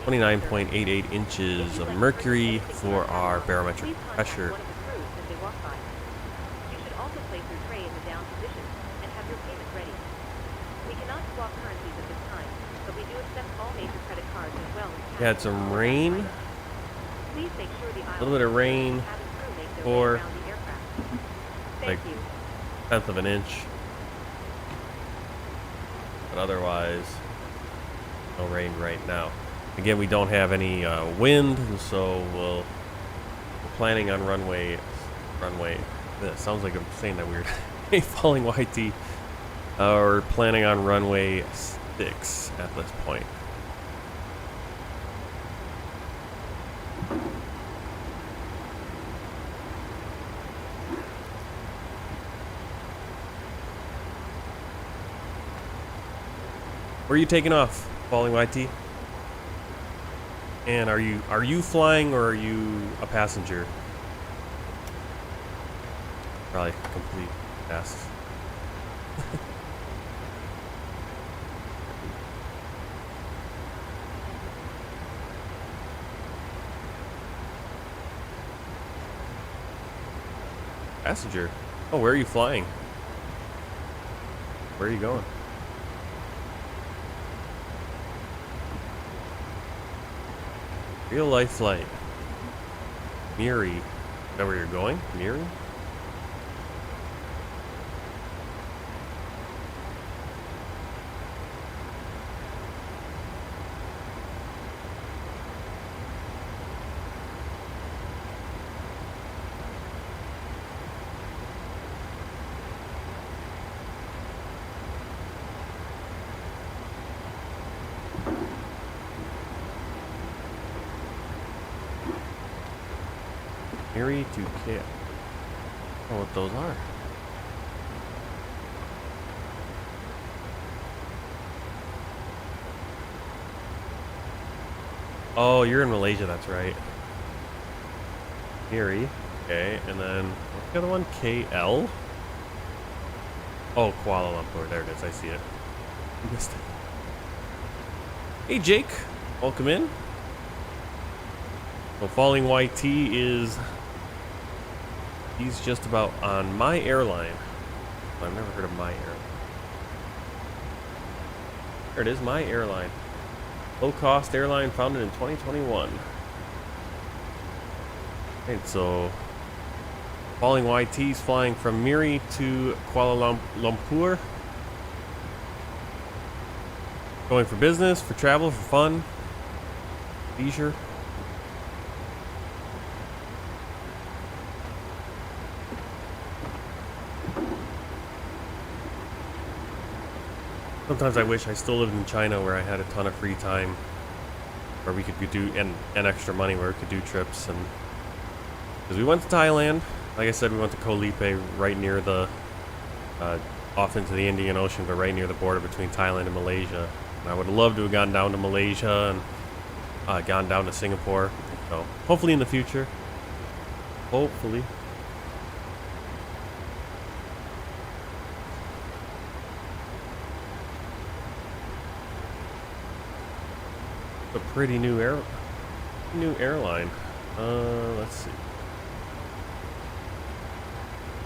29.88 inches of mercury for our barometric pressure. We had some rain, a little bit of rain for like 1/10 of an inch, but otherwise no rain right now. Again, we don't have any wind, so we're planning on runway. That sounds like I'm saying that weird. Falling YT. We're planning on runway 6 at this point. Where are you taking off, Falling YT? And are you flying, or are you a passenger? Probably complete pass. Passenger. Oh, where are you flying? Where are you going? Real life flight. Miri. Is that where you're going? Miri? Miri to K. I don't know what those are. Oh, you're in Malaysia, that's right. Miri. Okay, and then what's the other one? KL? Oh, Kuala Lumpur. There it is. I see it. Missed it. Hey, Jake. Welcome in. So, Falling YT is... He's just about on My Airline. I've never heard of My Airline. There it is, My Airline. Low-cost airline founded in 2021. Right, so... Falling YT's flying from Miri to Kuala Lumpur. Going for business, for travel, for fun, leisure. Sometimes I wish I still lived in China where I had a ton of free time, where we could do and extra money where we could do trips. And because we went to Thailand. Like I said, we went to Koh Lipe, right near the, off into the Indian Ocean, but right near the border between Thailand and Malaysia. And I would love to have gone down to Malaysia and gone down to Singapore. So hopefully in the future. Hopefully. A pretty new airline. Let's see.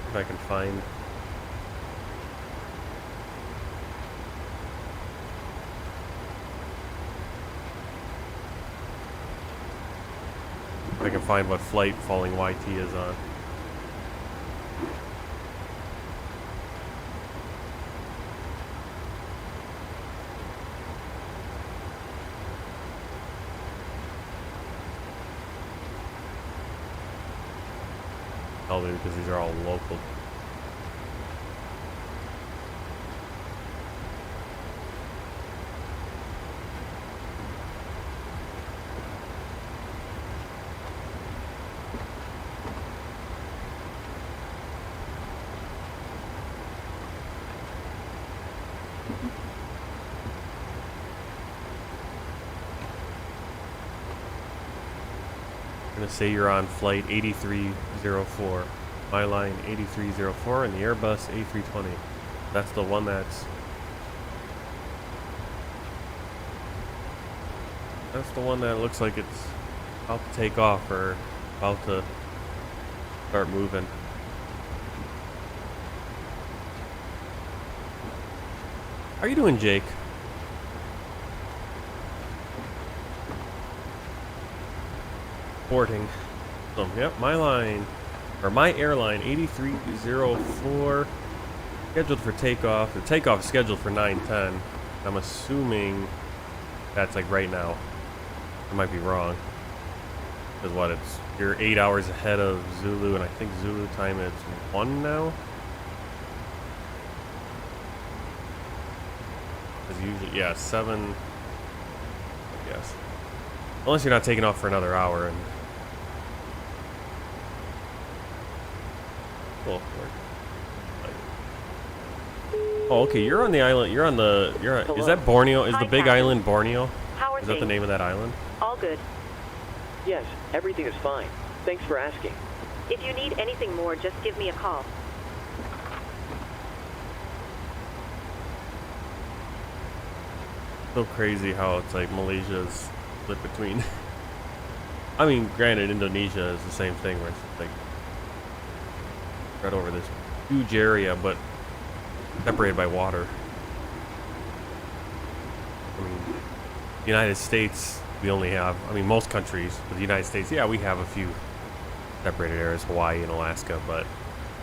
If I can find. If I can find what flight Falling YT is on. Because these are all local. I'm gonna say you're on flight 8304. My line 8304 and the Airbus A320. That's the one that's the one that looks like it's about to take off or about to start moving. How are you doing, Jake? Boarding. So, yep, my line. Or My Airline 8304 scheduled for takeoff. The takeoff is scheduled for 9:10. I'm assuming that's like right now. I might be wrong. Because what, you're 8 hours ahead of Zulu, and I think Zulu time is 1 now. Because usually, yeah, 7. Yes. Unless you're not taking off for another hour and. Cool. Oh, okay. You're on the island. Is that Borneo? Is the big island Borneo? Is that the name of that island? All good. Yes, everything is fine. Thanks for asking. If you need anything more, just give me a call. So crazy how it's like Malaysia's split between. I mean, granted, Indonesia is the same thing where it's like right over this huge area, but separated by water. I mean, the United States, we only have, I mean, most countries, but the United States, yeah, we have a few separated areas, Hawaii and Alaska, but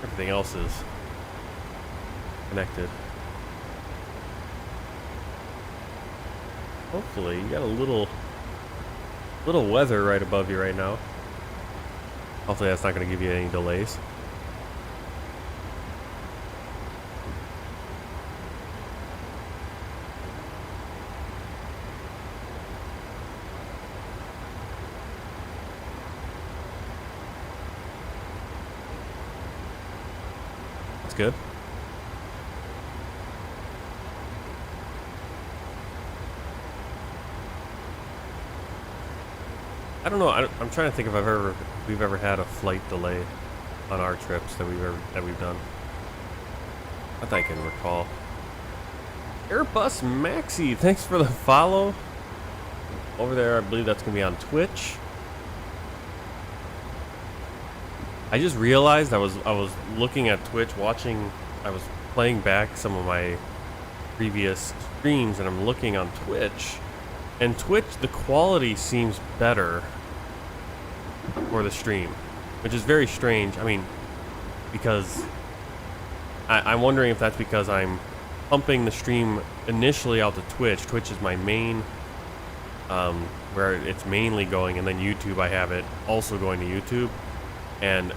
everything else is connected. Hopefully, you got a little weather right above you right now. Hopefully that's not going to give you any delays. that's good. I don't know. I'm trying to think if we've ever had a flight delay on our trips that we've done. Not that I can recall. Airbus Maxi, thanks for the follow. Over there, I believe that's gonna be on Twitch. I just realized I was looking at Twitch, I was playing back some of my previous streams, and I'm looking on Twitch. And Twitch, the quality seems better for the stream, which is very strange. I mean, because I'm wondering if that's because I'm pumping the stream initially out to Twitch. Twitch is my main, where it's mainly going, and then YouTube, I have it also going to YouTube. And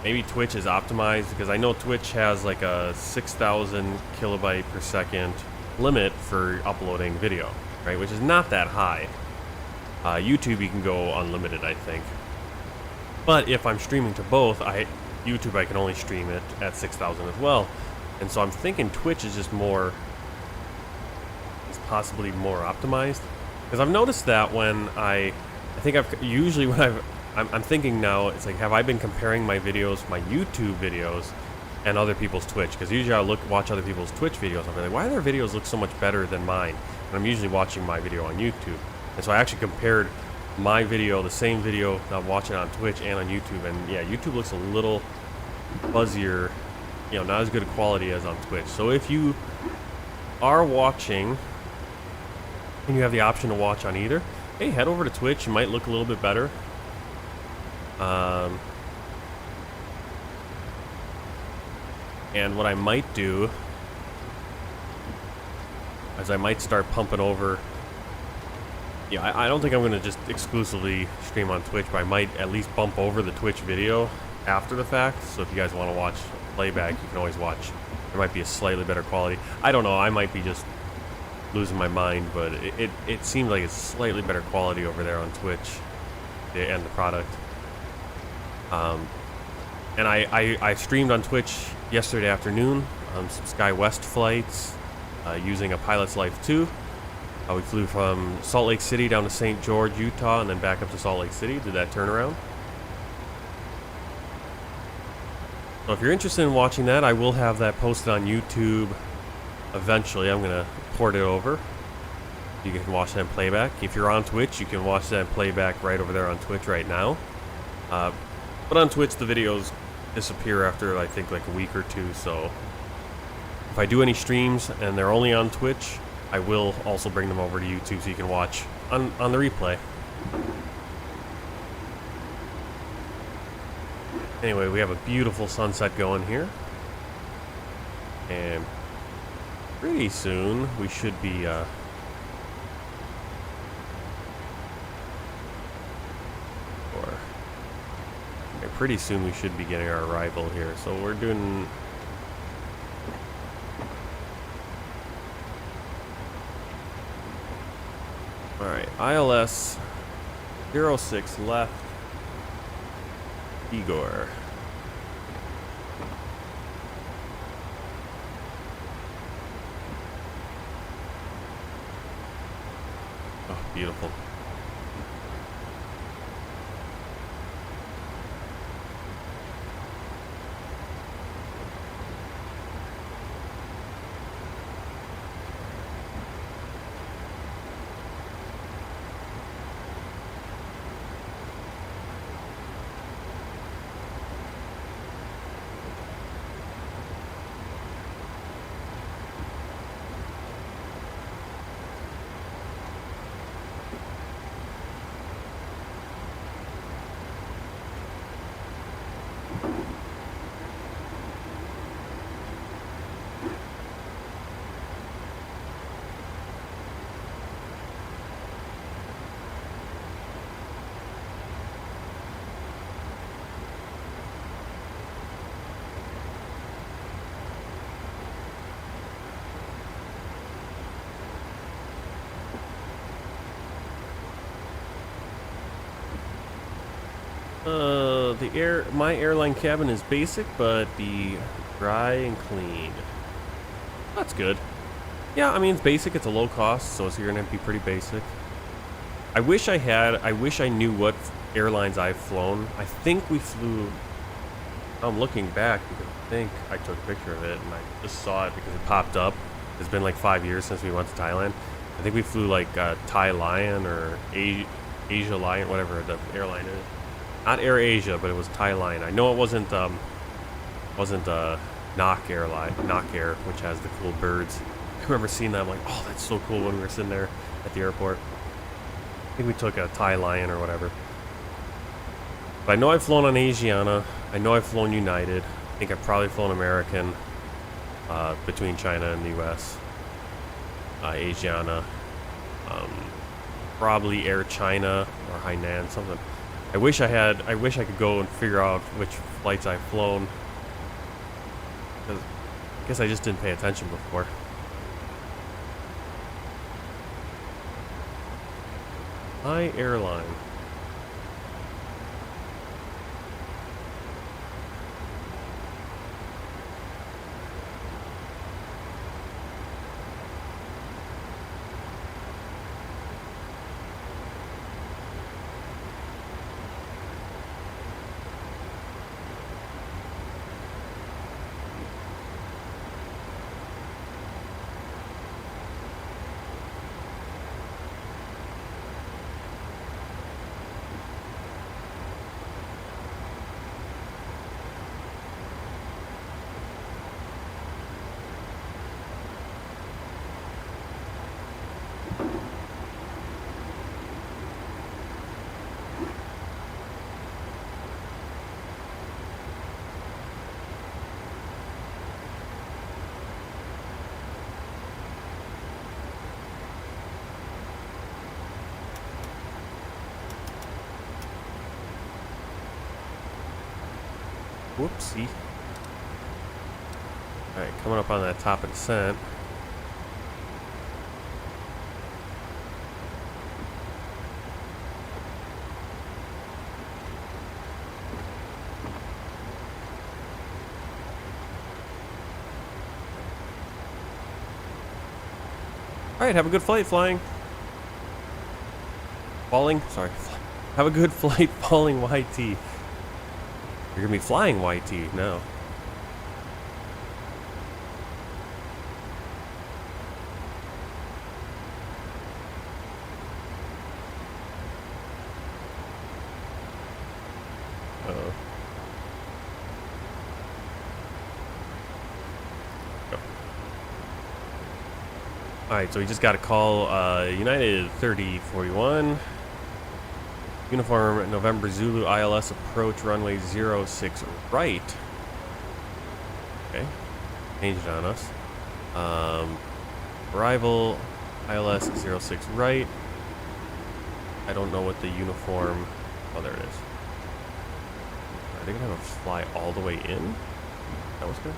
maybe Twitch is optimized, because I know Twitch has like a 6,000 kilobyte per second limit for uploading video, right? Which is not that high. YouTube, you can go unlimited, I think. But if I'm streaming to both, YouTube, I can only stream it at 6,000 as well. And so I'm thinking Twitch is just possibly more optimized. Because I've noticed that when I'm thinking now, it's like, have I been comparing my videos, my YouTube videos, and other people's Twitch? Because usually I watch other people's Twitch videos, and I'm like, why do their videos look so much better than mine? And I'm usually watching my video on YouTube. And so I actually compared my video, the same video that I'm watching on Twitch and on YouTube, and yeah, YouTube looks a little fuzzier, not as good a quality as on Twitch. So if you are watching and you have the option to watch on either, hey, head over to Twitch. It might look a little bit better. And what I might do is I might start pumping over. I don't think I'm going to just exclusively stream on Twitch, but I might at least bump over the Twitch video after the fact. So if you guys want to watch playback, you can always watch. There might be a slightly better quality. I don't know. I might be just losing my mind, but it seems like it's slightly better quality over there on Twitch and the product. And I streamed on Twitch yesterday afternoon on some SkyWest flights using a Pilot's Life 2. We flew from Salt Lake City down to St. George, Utah, and then back up to Salt Lake City, did that turnaround. So if you're interested in watching that, I will have that posted on YouTube eventually. I'm going to port it over. You can watch that in playback. If you're on Twitch, you can watch that in playback right over there on Twitch right now. But on Twitch, the videos disappear after, I think, like a week or two. So if I do any streams and they're only on Twitch, I will also bring them over to YouTube so you can watch on the replay. Anyway, we have a beautiful sunset going here. And pretty soon we should be pretty soon we should be getting our arrival here. So we're doing alright, ILS 06 left, Igor. Oh, beautiful. My airline cabin is basic, but the Dry and clean. That's good. Yeah, I mean, it's basic. It's a low cost, so it's going to be pretty basic. I wish I knew what airlines I've flown. I think we flew... I'm looking back because I think I took a picture of it and I just saw it because it popped up. It's been like 5 years since we went to Thailand. I think we flew like Thai Lion or Asia Lion, whatever the airline is. Not Air Asia, but it was Thai Lion. I know it wasn't Nok Airline, Nok Air, which has the cool birds. I remember seeing that. I'm like, oh, that's so cool when we were sitting there at the airport. I think we took a Thai Lion or whatever. But I know I've flown on Asiana. I know I've flown United. I think I've probably flown American between China and the U.S. Asiana. Probably Air China or Hainan, something. I wish I could go and figure out which flights I've flown. Because I guess I just didn't pay attention before. Thai Airline. Whoopsie. Alright, coming up on that top of descent. Alright, have a good flight flying. Falling? Sorry. Have a good flight falling YT. You're gonna be flying YT now. Uh-oh. Go. Alright, so we just got a call, United 3041. Uniform November Zulu ILS approach runway 06 right. Okay. Changed on us. Arrival ILS 06 right. I don't know what the uniform... Oh, there it is. Are they gonna have us fly all the way in? That was good.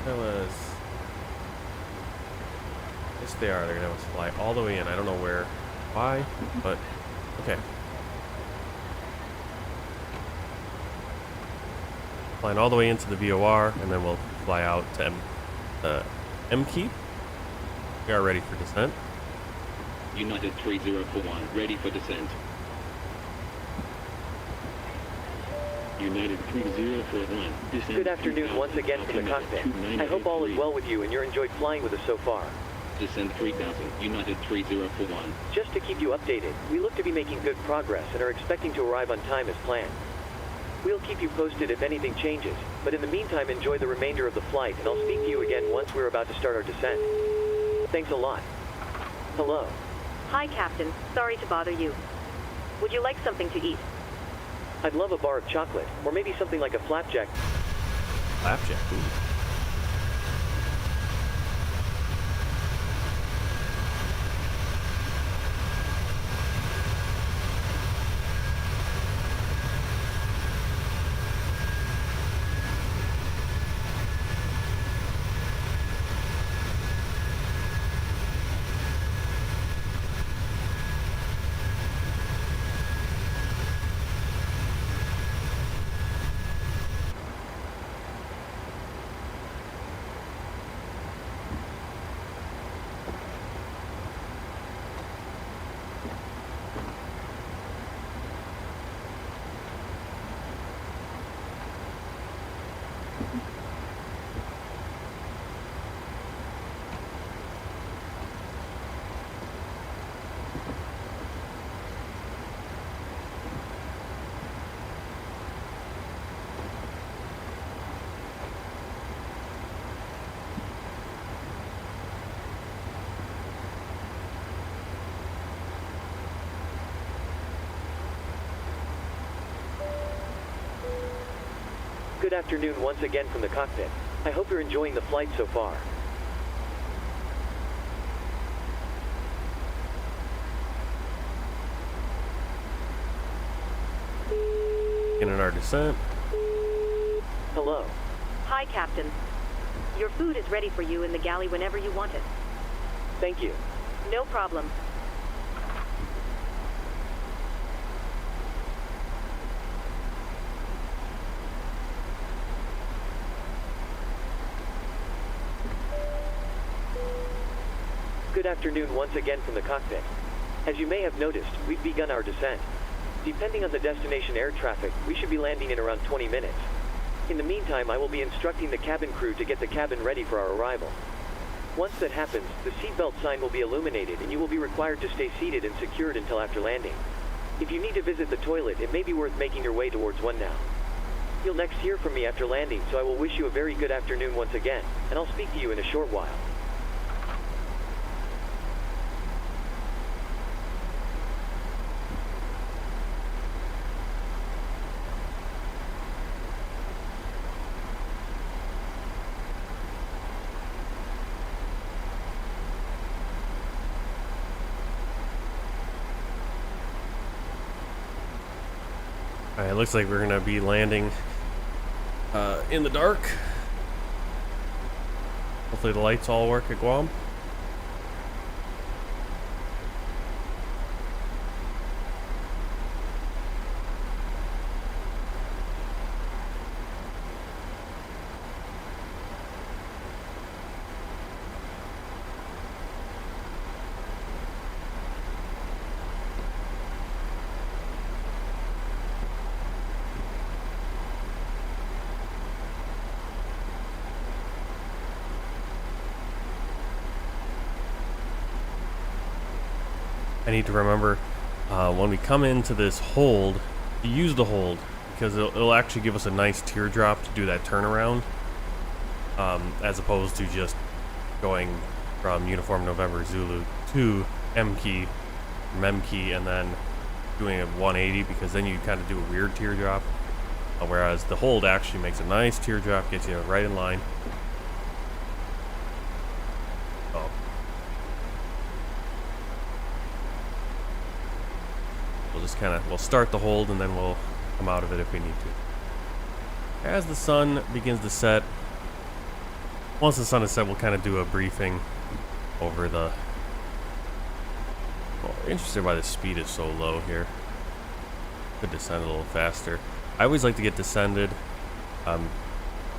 ILS... Yes, they are. They're gonna have us fly all the way in. I don't know where, why, but okay. Flying all the way into the VOR, and then we'll fly out to M key. We are ready for descent. United 3041, ready for descent. United 3041, descent. Good afternoon once again from the cockpit. I hope all is well with you and you're enjoyed flying with us so far. Descent 3000, United 3041. Just to keep you updated, we look to be making good progress and are expecting to arrive on time as planned. We'll keep you posted if anything changes, but in the meantime enjoy the remainder of the flight and I'll speak to you again once we're about to start our descent. Thanks a lot. Hello. Hi, Captain. Sorry to bother you. Would you like something to eat? I'd love a bar of chocolate, or maybe something like a flapjack. Flapjack, ooh. Good afternoon once again from the cockpit. I hope you're enjoying the flight so far. In our descent. Hello. Hi, Captain. Your food is ready for you in the galley whenever you want it. Thank you. No problem. Good afternoon once again from the cockpit. As you may have noticed, we've begun our descent. Depending on the destination air traffic, we should be landing in around 20 minutes. In the meantime, I will be instructing the cabin crew to get the cabin ready for our arrival. Once that happens, the seatbelt sign will be illuminated and you will be required to stay seated and secured until after landing. If you need to visit the toilet, it may be worth making your way towards one now. You'll next hear from me after landing, so I will wish you a very good afternoon once again, and I'll speak to you in a short while. Alright, it looks like we're gonna be landing in the dark. Hopefully the lights all work at Guam. I need to remember when we come into this hold, to use the hold, because it'll actually give us a nice teardrop to do that turnaround, as opposed to just going from Uniform November Zulu to M key, from M key, and then doing a 180, because then you kind of do a weird teardrop, whereas the hold actually makes a nice teardrop, gets you right in line. We'll start the hold and then we'll come out of it if we need to. As the sun begins to set, once the sun is set, we'll kind of do a briefing over the... Well, interested why the speed is so low here. Could descend a little faster. I always like to get descended,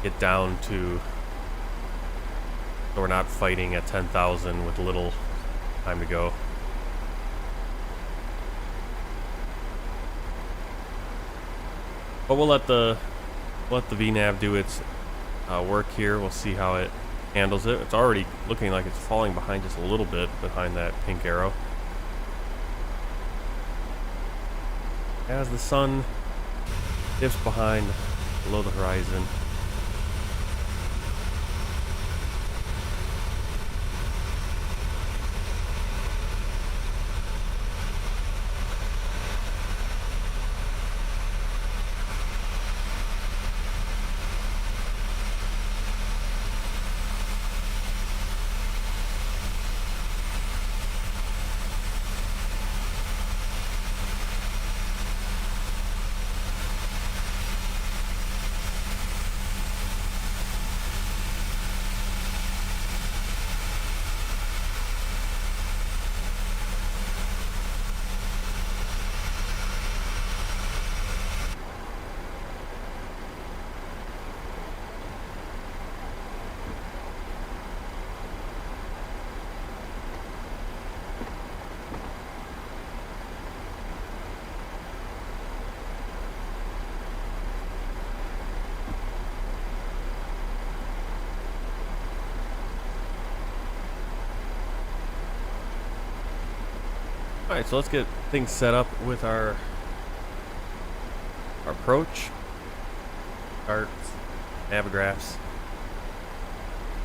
get down to... so we're not fighting at 10,000 with little time to go. But we'll let the VNAV do its work here. We'll see how it handles it. It's already looking like it's falling behind just a little bit behind that pink arrow. As the sun dips behind below the horizon. Alright, so let's get things set up with our approach. Charts, navigraphs.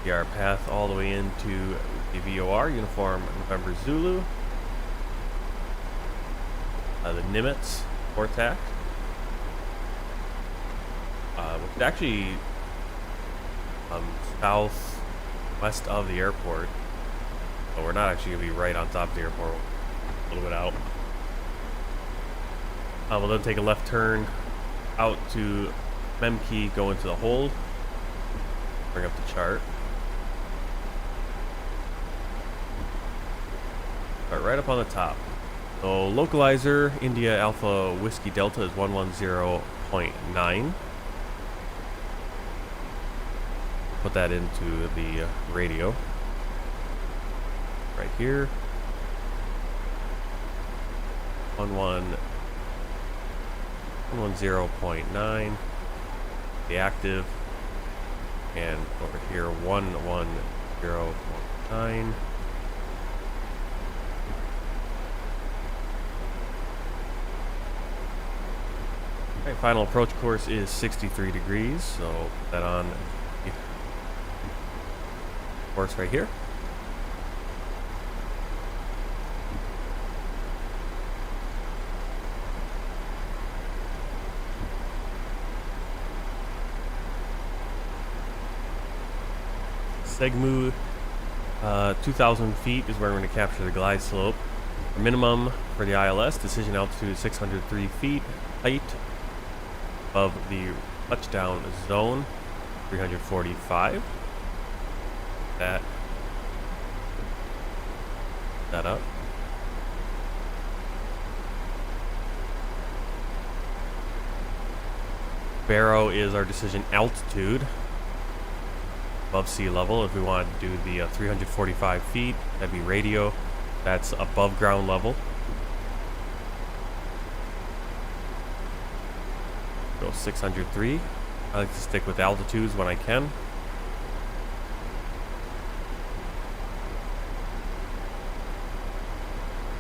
See our path all the way into the VOR, Uniform November Zulu. The Nimitz, Portac. Which is actually southwest of the airport. So we're not actually going to be right on top of the airport. A little bit out. We'll then take a left turn out to Memkey, go into the hold. Bring up the chart. Start right up on the top. So localizer, India Alpha Whiskey Delta is 110.9. Put that into the radio. Right here. 110.9. The active. And over here 110.9. Alright, final approach course is 63 degrees, so put that on the course right here. Segmu, 2,000 feet is where we're going to capture the glide slope. Our minimum for the ILS, decision altitude 603 feet, height of the touchdown zone, 345. That up. Barrow is our decision altitude above sea level. If we want to do the 345 feet, that'd be radio. That's above ground level. Go 603. I like to stick with altitudes when I can.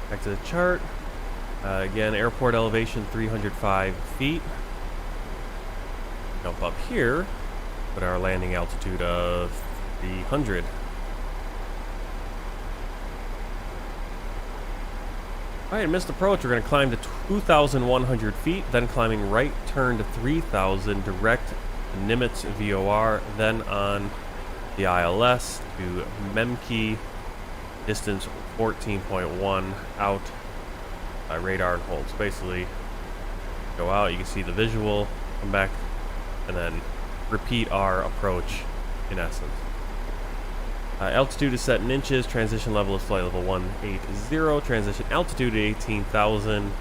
Back to the chart. Again, airport elevation 305 feet. Jump up here. Put our landing altitude of 300. Alright, missed approach. We're going to climb to 2,100 feet, then climbing right turn to 3,000, direct to Nimitz VOR, then on the ILS to Memkey, distance 14.1 out by radar and hold. So basically, go out, you can see the visual, come back, and then repeat our approach in essence. Altitude is set in inches, transition level is flight level 180, transition altitude 18,000.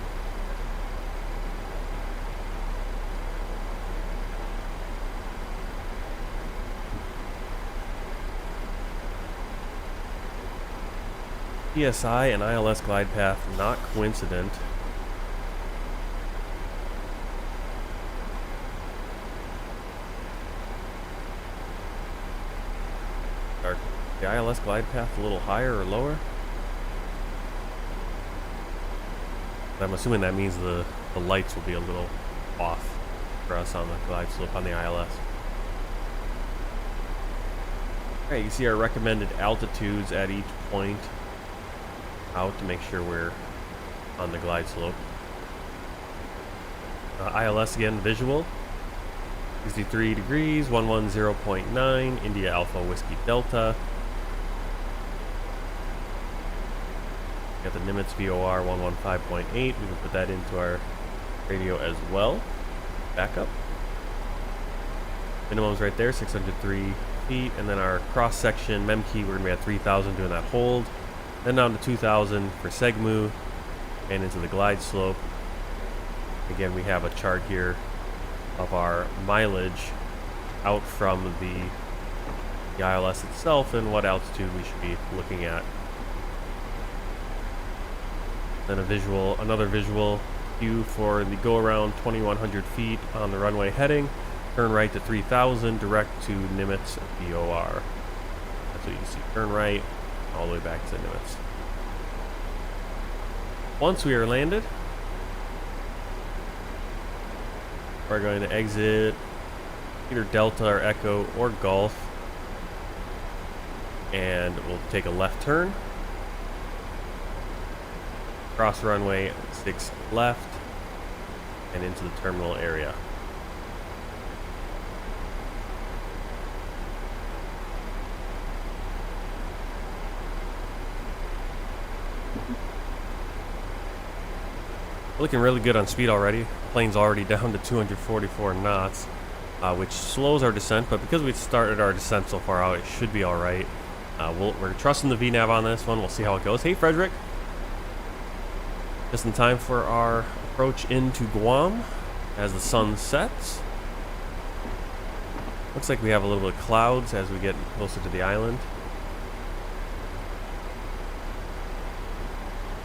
PSI and ILS glide path not coincident. The ILS glide path a little higher or lower? I'm assuming that means the lights will be a little off for us on the glide slope on the ILS. Alright, you can see our recommended altitudes at each point out to make sure we're on the glide slope. ILS again, visual. 63 degrees, 110.9, India Alpha Whiskey Delta. Got the Nimitz VOR 115.8. We can put that into our radio as well. Backup. Minimum's right there, 603 feet. And then our cross section, Memkey, we're going to be at 3,000 doing that hold. Then down to 2,000 for Segmu and into the glide slope. Again, we have a chart here of our mileage out from the ILS itself and what altitude we should be looking at. Then another visual cue for the go around 2,100 feet on the runway heading. Turn right to 3,000, direct to Nimitz VOR. That's what you can see. Turn right, all the way back to Nimitz. Once we are landed, we're going to exit either Delta or Echo or Golf, and we'll take a left turn, cross runway 6 left, and into the terminal area. Looking really good on speed already. Plane's already down to 244 knots, which slows our descent, but because we started our descent so far out, it should be alright. We're trusting the VNAV on this one. We'll see how it goes. Hey, Frederick. Just in time for our approach into Guam as the sun sets. Looks like we have a little bit of clouds as we get closer to the island.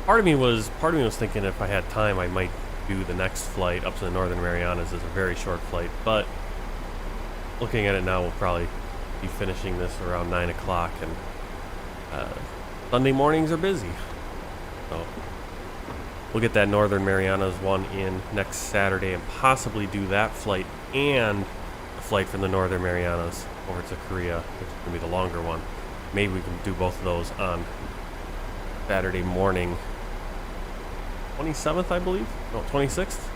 Part of me was thinking if I had time, I might do the next flight up to the Northern Marianas as a very short flight. But looking at it now, we'll probably be finishing this around 9 o'clock, and Sunday mornings are busy. So we'll get that Northern Marianas one in next Saturday and possibly do that flight and a flight from the Northern Marianas over to Korea, which is going to be the longer one. Maybe we can do both of those on Saturday morning. 27th, I believe. No, 26th.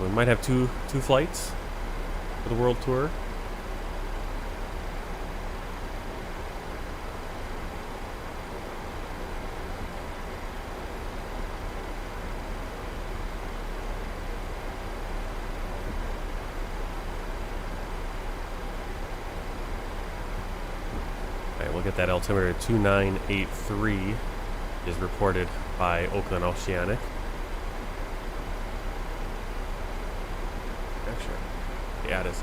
We might have two flights for the world tour. Okay, we'll get that altimeter 2983 is reported by Oakland Oceanic. Actually, the ATIS is.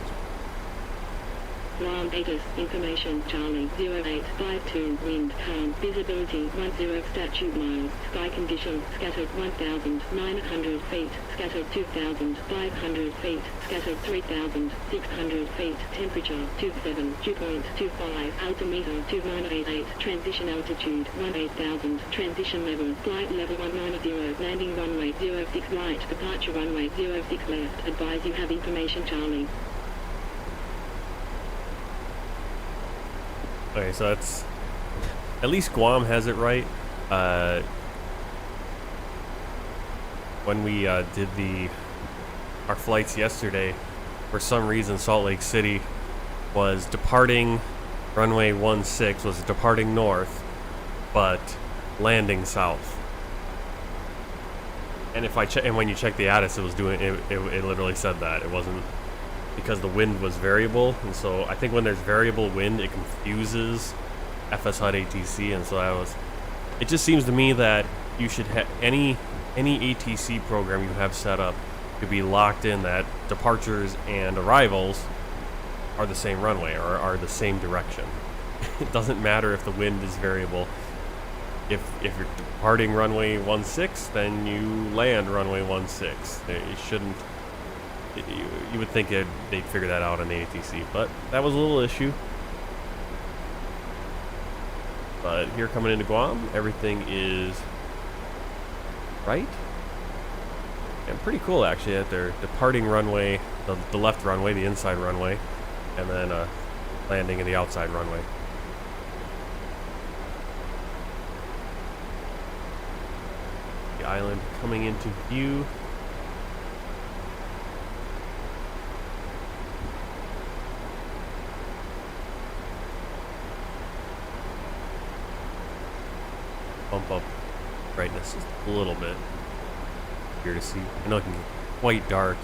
Ground ATIS information Charlie 0852 wind calm visibility 10 statute miles sky condition scattered 1,900 feet scattered 2,500 feet scattered 3,600 feet temperature 27 dew point 25 altimeter 2988 transition altitude 18,000 transition level flight level 190 landing runway 06 right departure runway 06 left advise you have information Charlie. Okay, so that's at least Guam has it right. When we did our flights yesterday, for some reason Salt Lake City was departing runway 16 was departing north, but landing south. And when you check the ATIS, it was doing it. It literally said that it wasn't. Because the wind was variable, and so I think when there's variable wind, it confuses FS HUD ATC, and so it just seems to me that you should have any ATC program you have set up could be locked in that departures and arrivals are the same runway or are the same direction. It doesn't matter if the wind is variable. If you're departing runway 16, then you land runway 16. It shouldn't. You would think they'd figure that out on the ATC, but that was a little issue. But here coming into Guam, everything is right. And pretty cool actually at their departing runway, the left runway, the inside runway, and then landing in the outside runway. The island coming into view. Bump up brightness just a little bit here to see. I know it can get quite dark.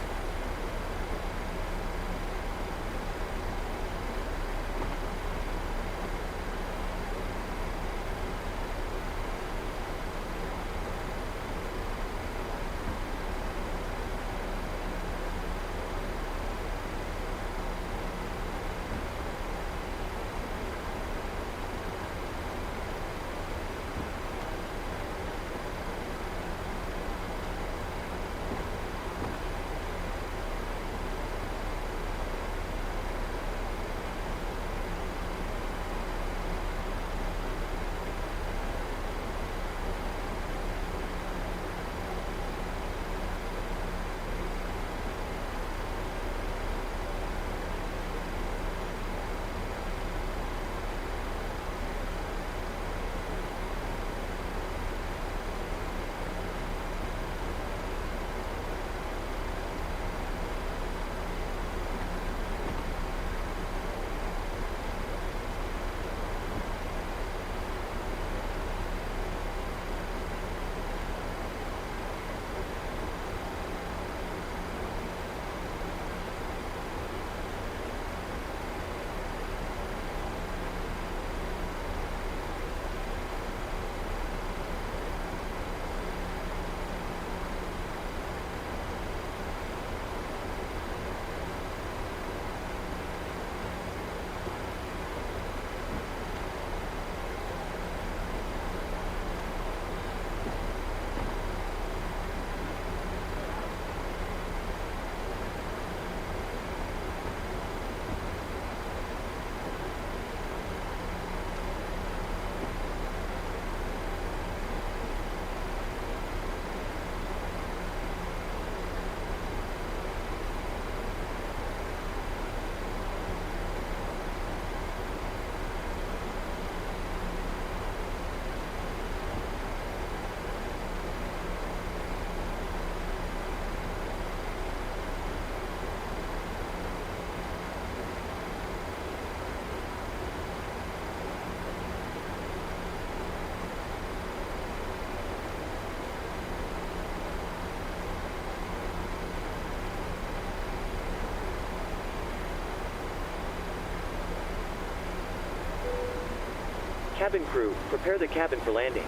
Cabin crew, prepare the cabin for landing.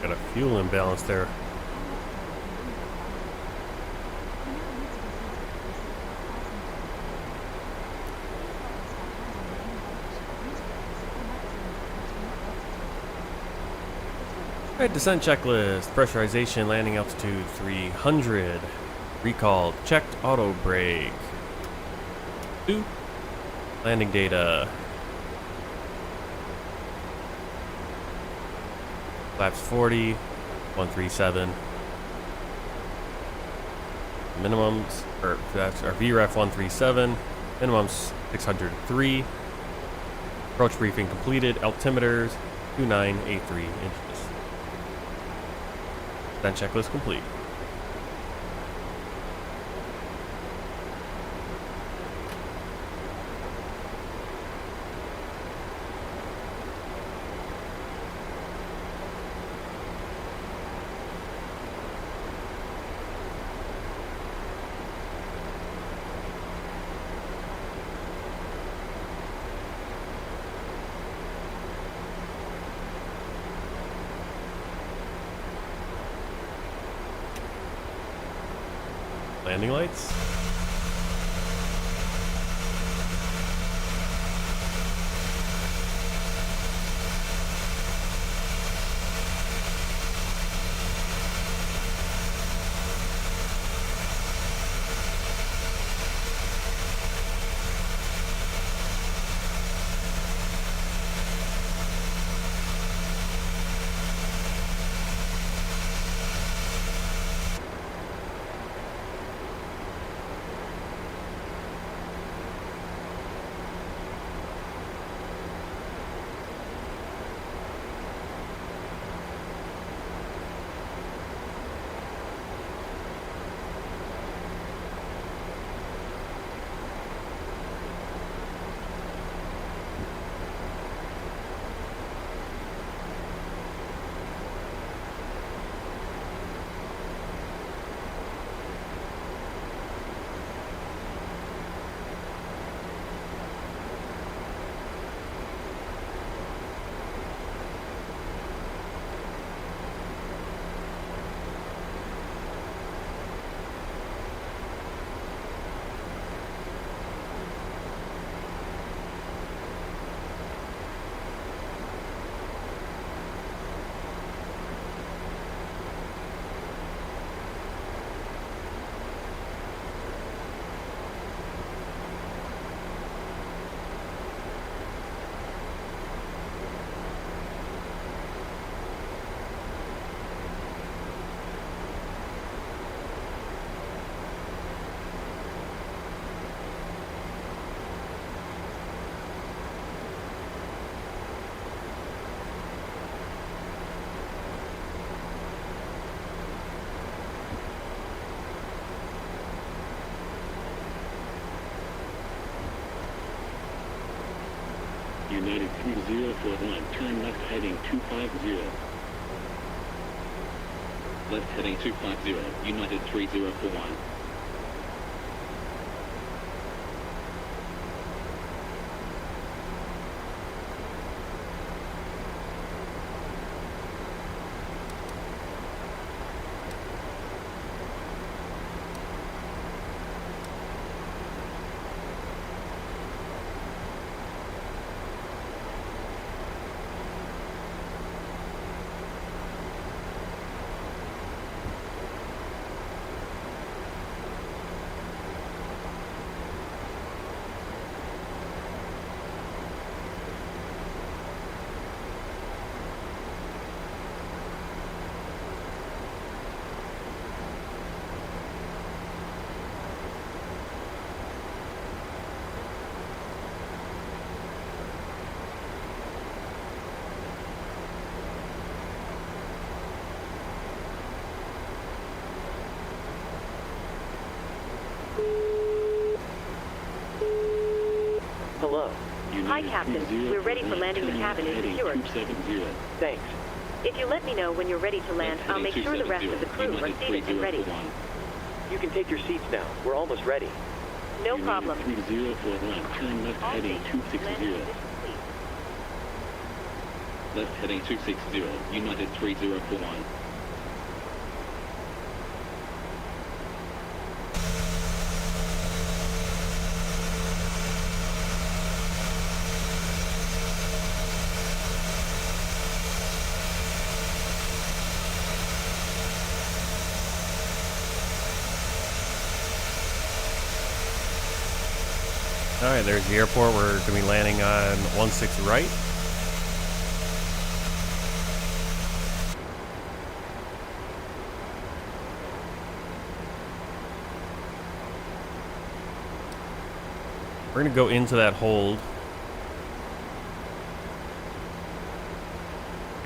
Got a fuel imbalance there. Alright, descent checklist. Pressurization, landing altitude 300. Recall, checked auto brake. 2. Landing data. Flaps 40, 137. Minimums, or that's our VREF 137. Minimums 603. Approach briefing completed. Altimeters 2983 inches. Then checklist complete. Landing lights. United 3041, turn left heading 250. Left heading 250, United 3041. Hi, Captain. We're ready for landing. The cabin is secured. Thanks. If you let me know when you're ready to land, I'll make sure the rest of the crew are seated and ready. You can take your seats now. We're almost ready. No problem. 3041, turn left heading 260. Left heading 260, United 3041. Alright, there's the airport. We're going to be landing on 16 right. We're going to go into that hold.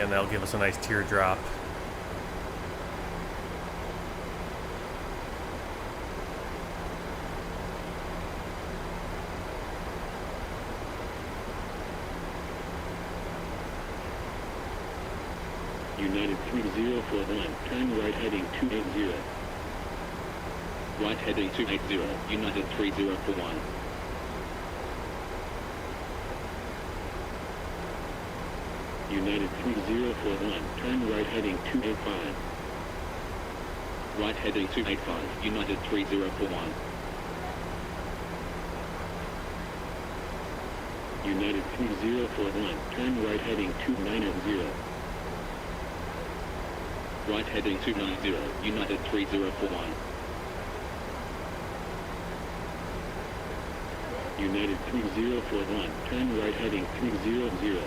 And that'll give us a nice teardrop. United 3041, turn right heading 280. Right heading 280, United 3041. United 3041, turn right heading 285. Right heading 285, United 3041. United 3041, turn right heading 290. Right heading 290, United 3041. United 3041, turn right heading 300.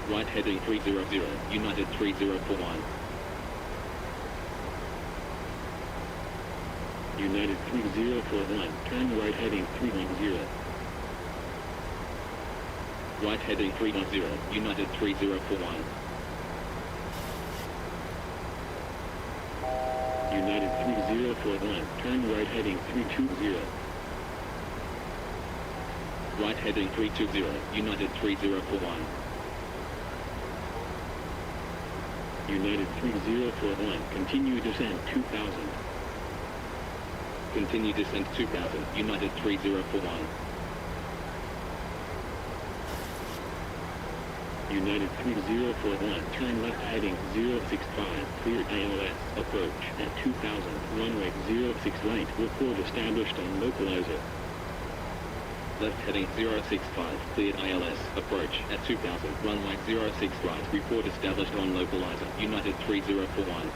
Right heading 300, United 3041. United 3041, turn right heading 310. Right heading 310, United 3041. United 3041, turn right heading 320. Right heading 320, United 3041. United 3041, continue descent 2000. Continue descent 2000, United 3041. United 3041, turn left heading 065, clear ILS, approach at 2000, runway 06 right, report established on localizer. Left heading 065, cleared ILS, approach at 2000, runway 06 right, report established on localizer, United 3041.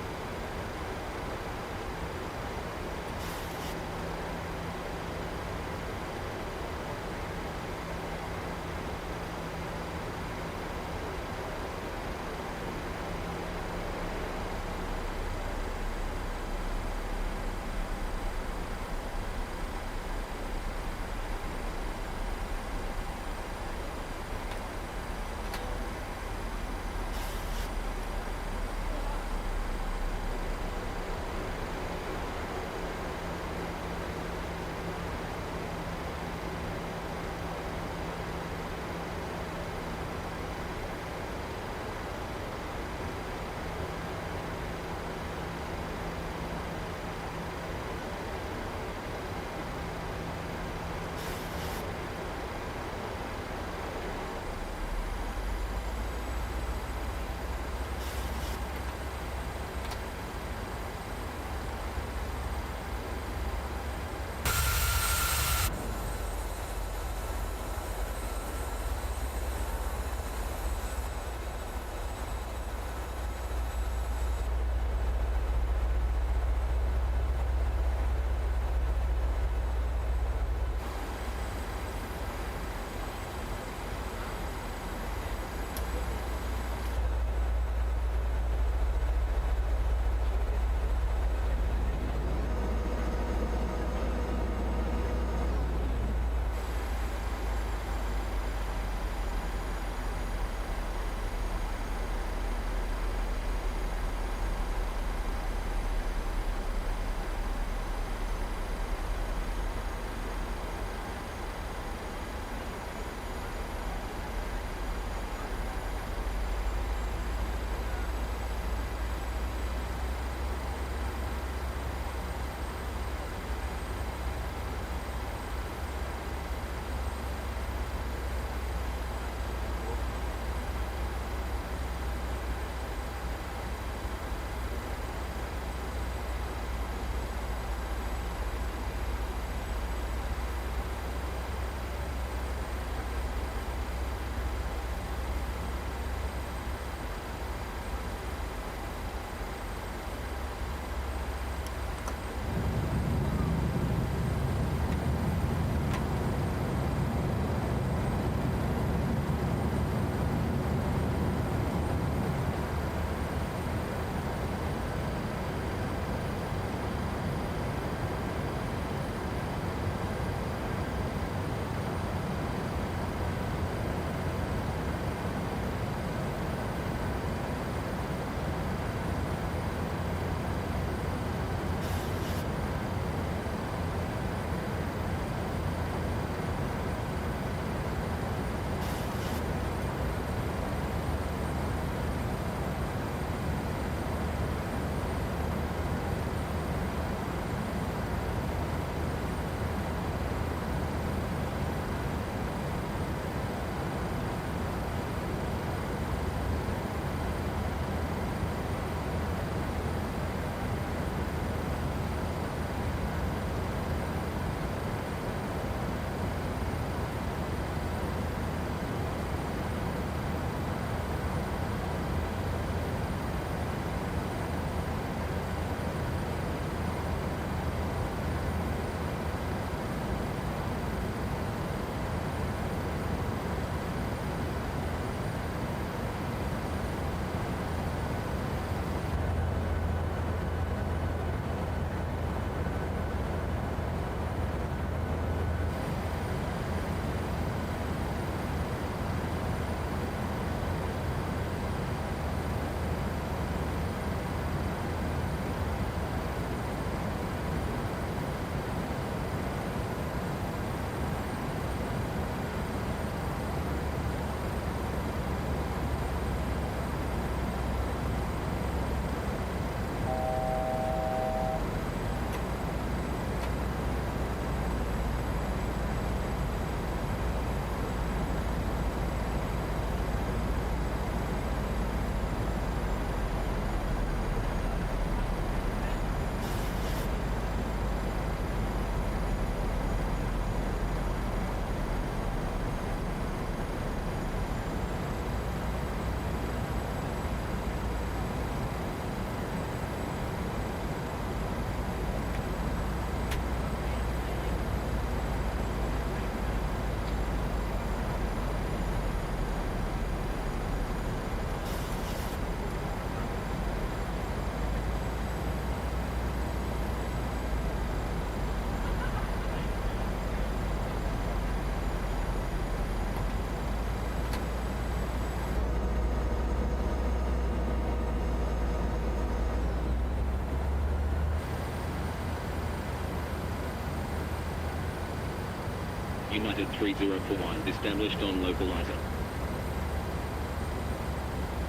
United 3041, established on localizer.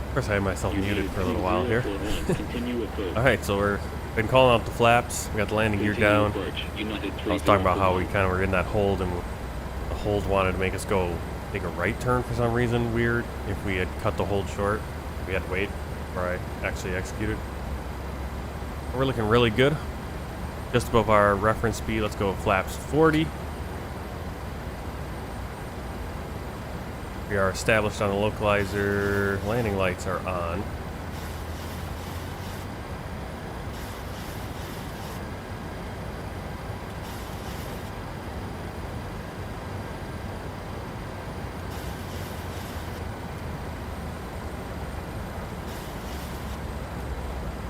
Of course, I had myself muted for a little while here. Continue approach. Alright, so we're been calling out the flaps. We got the landing gear down. United I was talking about how we 3041. kind of were in that hold, and the hold wanted to make us go take a right turn for some reason. Weird. If we had cut the hold short, we had to wait before I actually executed. We're looking really good. Just above our reference speed. Let's go flaps 40. We are established on the localizer. Landing lights are on.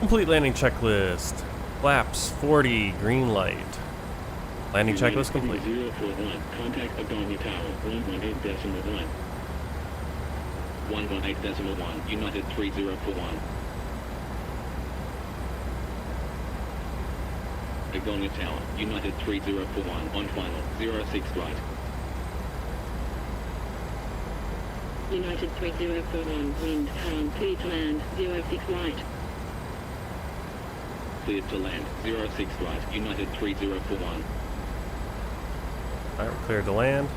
Complete landing checklist. Flaps 40, green light. Landing checklist complete. 041, contact Hagåtña Tower, 118.1. 118.1, United 3041. Hagåtña Tower, United 3041, on final, 06 right. United 3041, wind, calm, clear to land, 06 right. Cleared to land, 06 right, United 3041. Alright, we're cleared to land.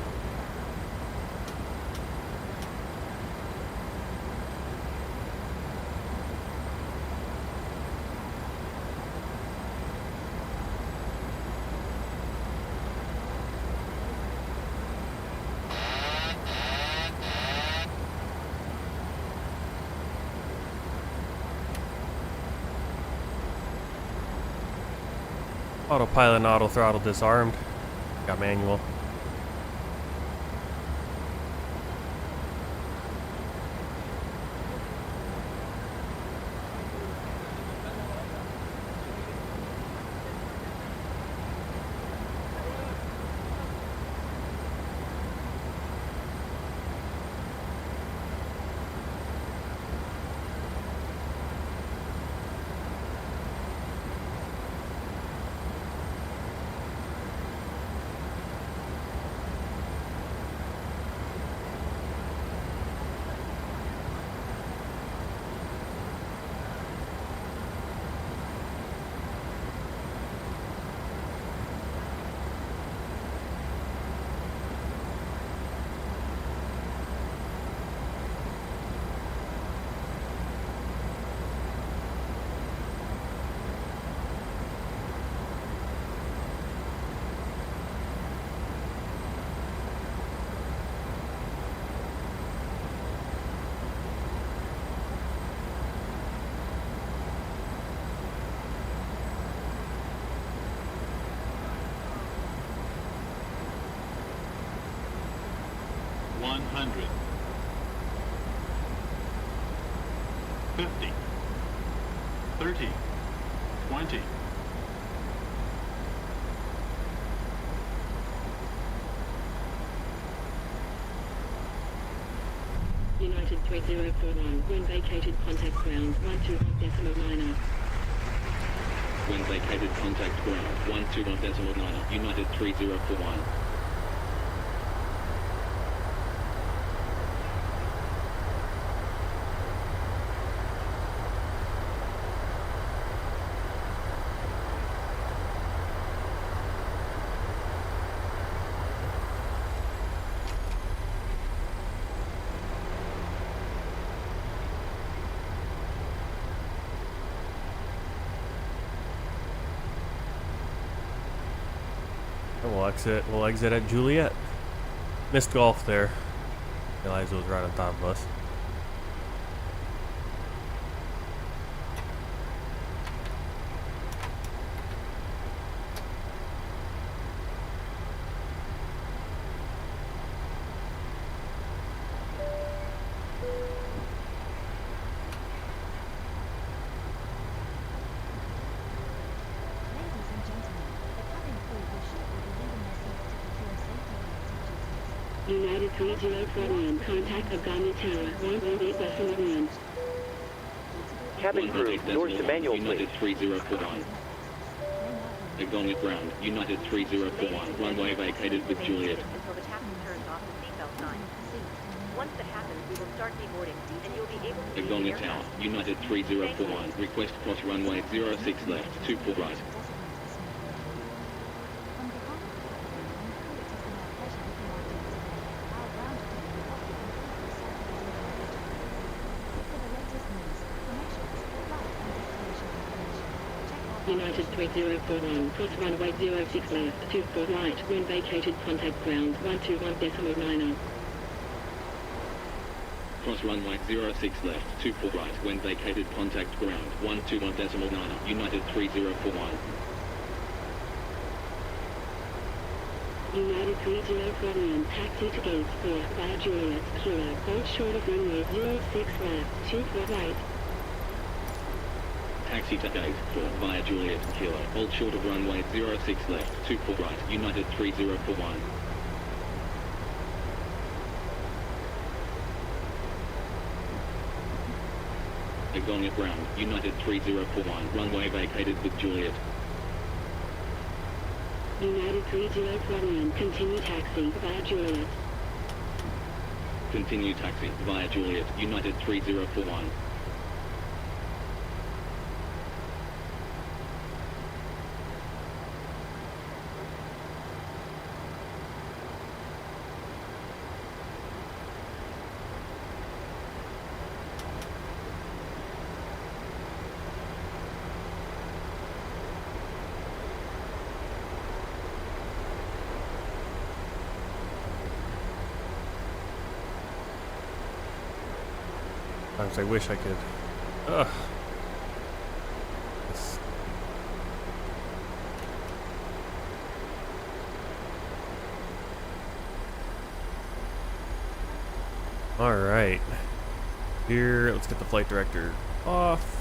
Autopilot and auto throttle disarmed. Got manual. United 3041, when vacated contact ground, 121.9. When vacated contact ground, 121.9, United 3041. We'll exit at Juliet. Missed golf there. Realized it was right on top of us. United 3041, contact Hagåtña Tower, 118.1. Cabin crew, doors to manual, United please. 3041. Hagåtña ground, United 3041, runway vacated with Juliet. Until the happens, we will start deboarding, and you'll be able to leave the Hagåtña aircraft. Tower, United 3041. Request cross runway 06 left, 24 right. United 3041, cross runway 06 left, 24 right, when vacated contact ground 121.9. Cross runway 06 left, 24 right, when vacated contact ground 121.9. United 3041. United 3041, taxi to gate 4 via Juliet, Kilo, hold short of runway 06 left, 24 right. Taxi to gate 4 via Juliet Kilo. Hold short of runway 06 left, 24 right. United 3041. Hagåtña ground, United 3041. Runway vacated with Juliet. United 3041, continue taxi via Juliet. Continue taxi via Juliet. United 3041. Sometimes I wish I could. Ugh. All right. Here, let's get the flight director off.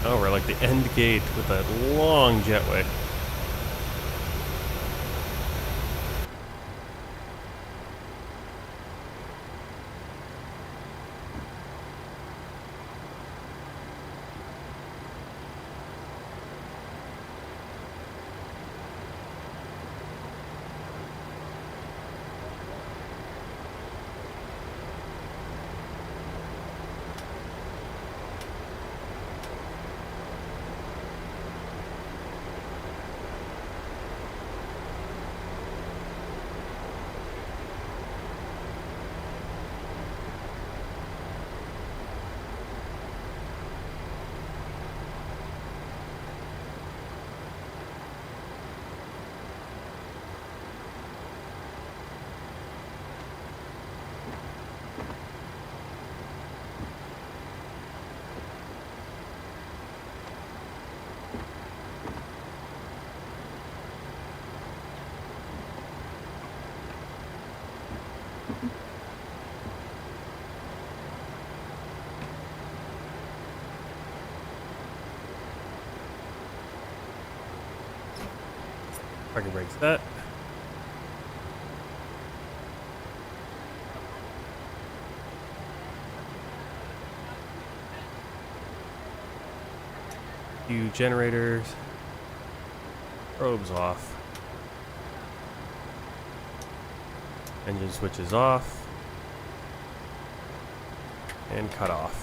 Oh, we're like the end gate with that long jetway. Parking brake set. Few generators. Probes off. Engine switches off. And cut off.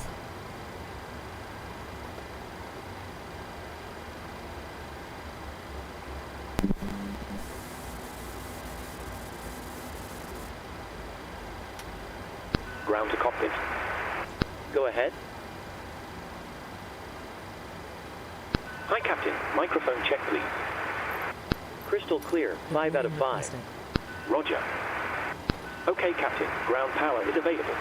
ground to cockpit. Go ahead. Hi, Captain. Microphone check, please. Crystal clear, 5 out of 5. Roger. Okay, Captain. Ground power is available.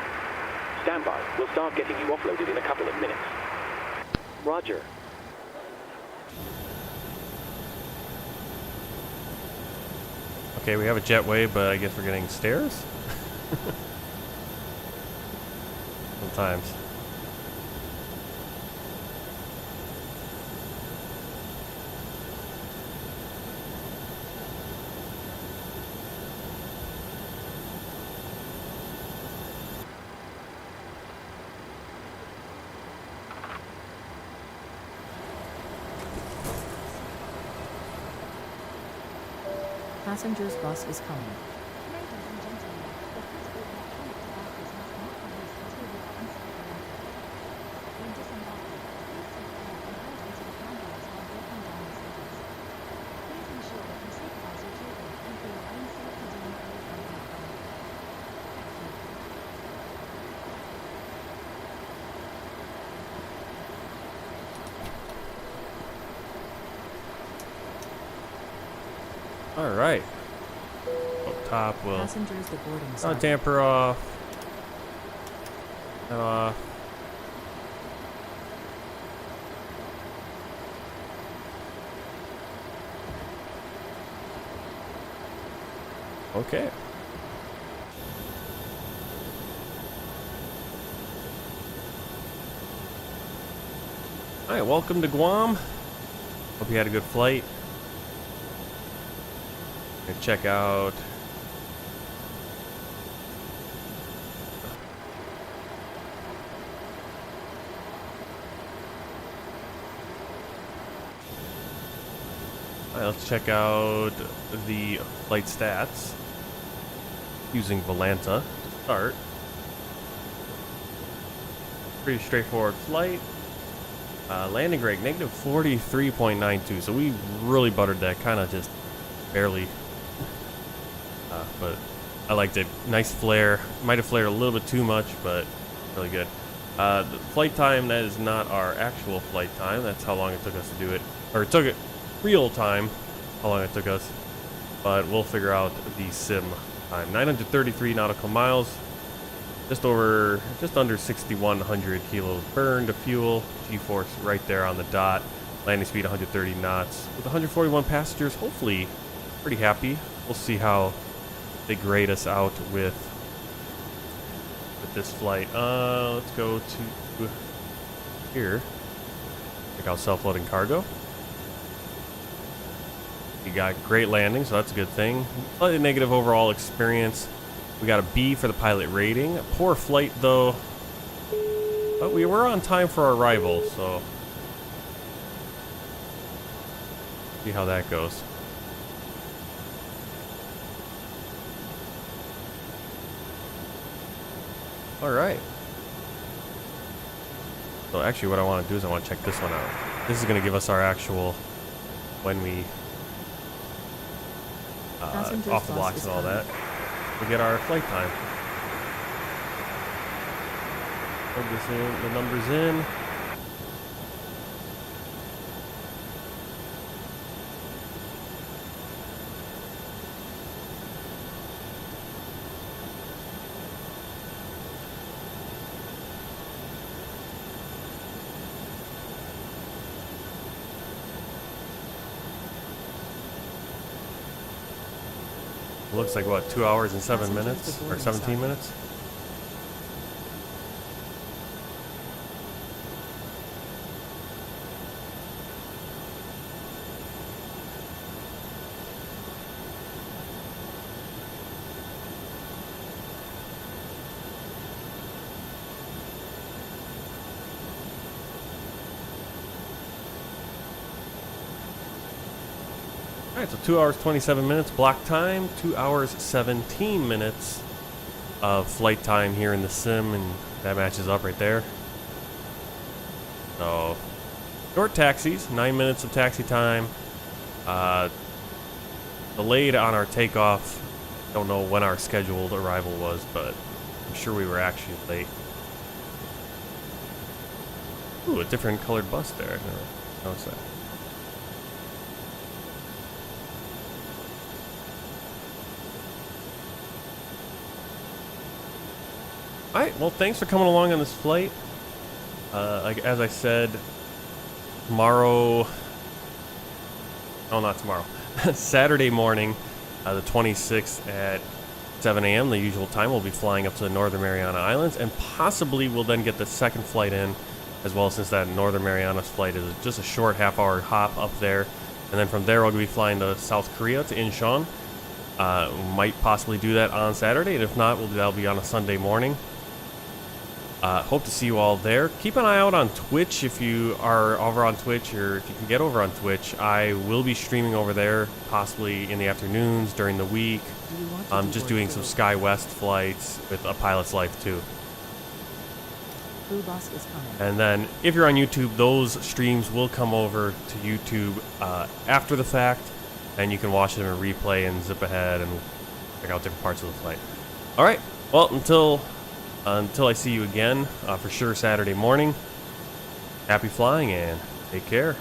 Stand by. We'll start getting you offloaded in a couple of minutes. Roger. Okay, we have a jetway, but I guess we're getting stairs? Sometimes. Passengers bus is coming. All right. Up top, we'll Passengers boarding sign. damper off. And off. Okay. All right, welcome to Guam. Hope you had a good flight. Gonna check out let's check out the flight stats using Volanta to start. Pretty straightforward flight. Landing rate negative 43.92, so we really buttered that, kind of just barely. But I liked it. Nice flare. Might have flared a little bit too much, but really good. The flight time, that is not our actual flight time. That's how long it took us to do it. Or it took it real time, how long it took us. But we'll figure out the sim time. 933 nautical miles. Just under 6,100 kilos burned of fuel. G-force right there on the dot. Landing speed 130 knots. With 141 passengers, hopefully pretty happy. We'll see how they grade us out with this flight. Let's go to here. Check out self-loading cargo. You got great landing, so that's a good thing. Slightly negative overall experience. We got a B for the pilot rating. Poor flight though, but we were on time for our arrival, so see how that goes. All right. So actually what I want to do is I want to check this one out. This is going to give us our actual, when we off the blocks and all that, we get our flight time. Plug this in, the numbers in. Looks like what, 2 hours and 7 minutes or 17 minutes? All right, so 2 hours, 27 minutes block time, 2 hours, 17 minutes of flight time here in the sim, and that matches up right there. So, short taxis, 9 minutes of taxi time. Delayed on our takeoff. Don't know when our scheduled arrival was, but I'm sure we were actually late. Ooh, a different colored bus there. I never noticed that. Alright, well, thanks for coming along on this flight. As I said, tomorrow... Oh, not tomorrow. Saturday morning, the 26th at 7 a.m., the usual time, we'll be flying up to the Northern Mariana Islands, and possibly we'll then get the second flight in as well, since that Northern Marianas flight is just a short half-hour hop up there. And then from there, we'll be flying to South Korea, to Incheon. Might possibly do that on Saturday, and if not, that'll be on a Sunday morning. Hope to see you all there. Keep an eye out on Twitch if you are over on Twitch, or if you can get over on Twitch. I will be streaming over there, possibly in the afternoons, during the week. I'm just doing some SkyWest flights with A Pilot's Life too. Blue bus is coming. And then if you're on YouTube, those streams will come over to YouTube after the fact, and you can watch them in replay and zip ahead and check out different parts of the flight. All right. Well, until I see you again, for sure Saturday morning, happy flying and take care.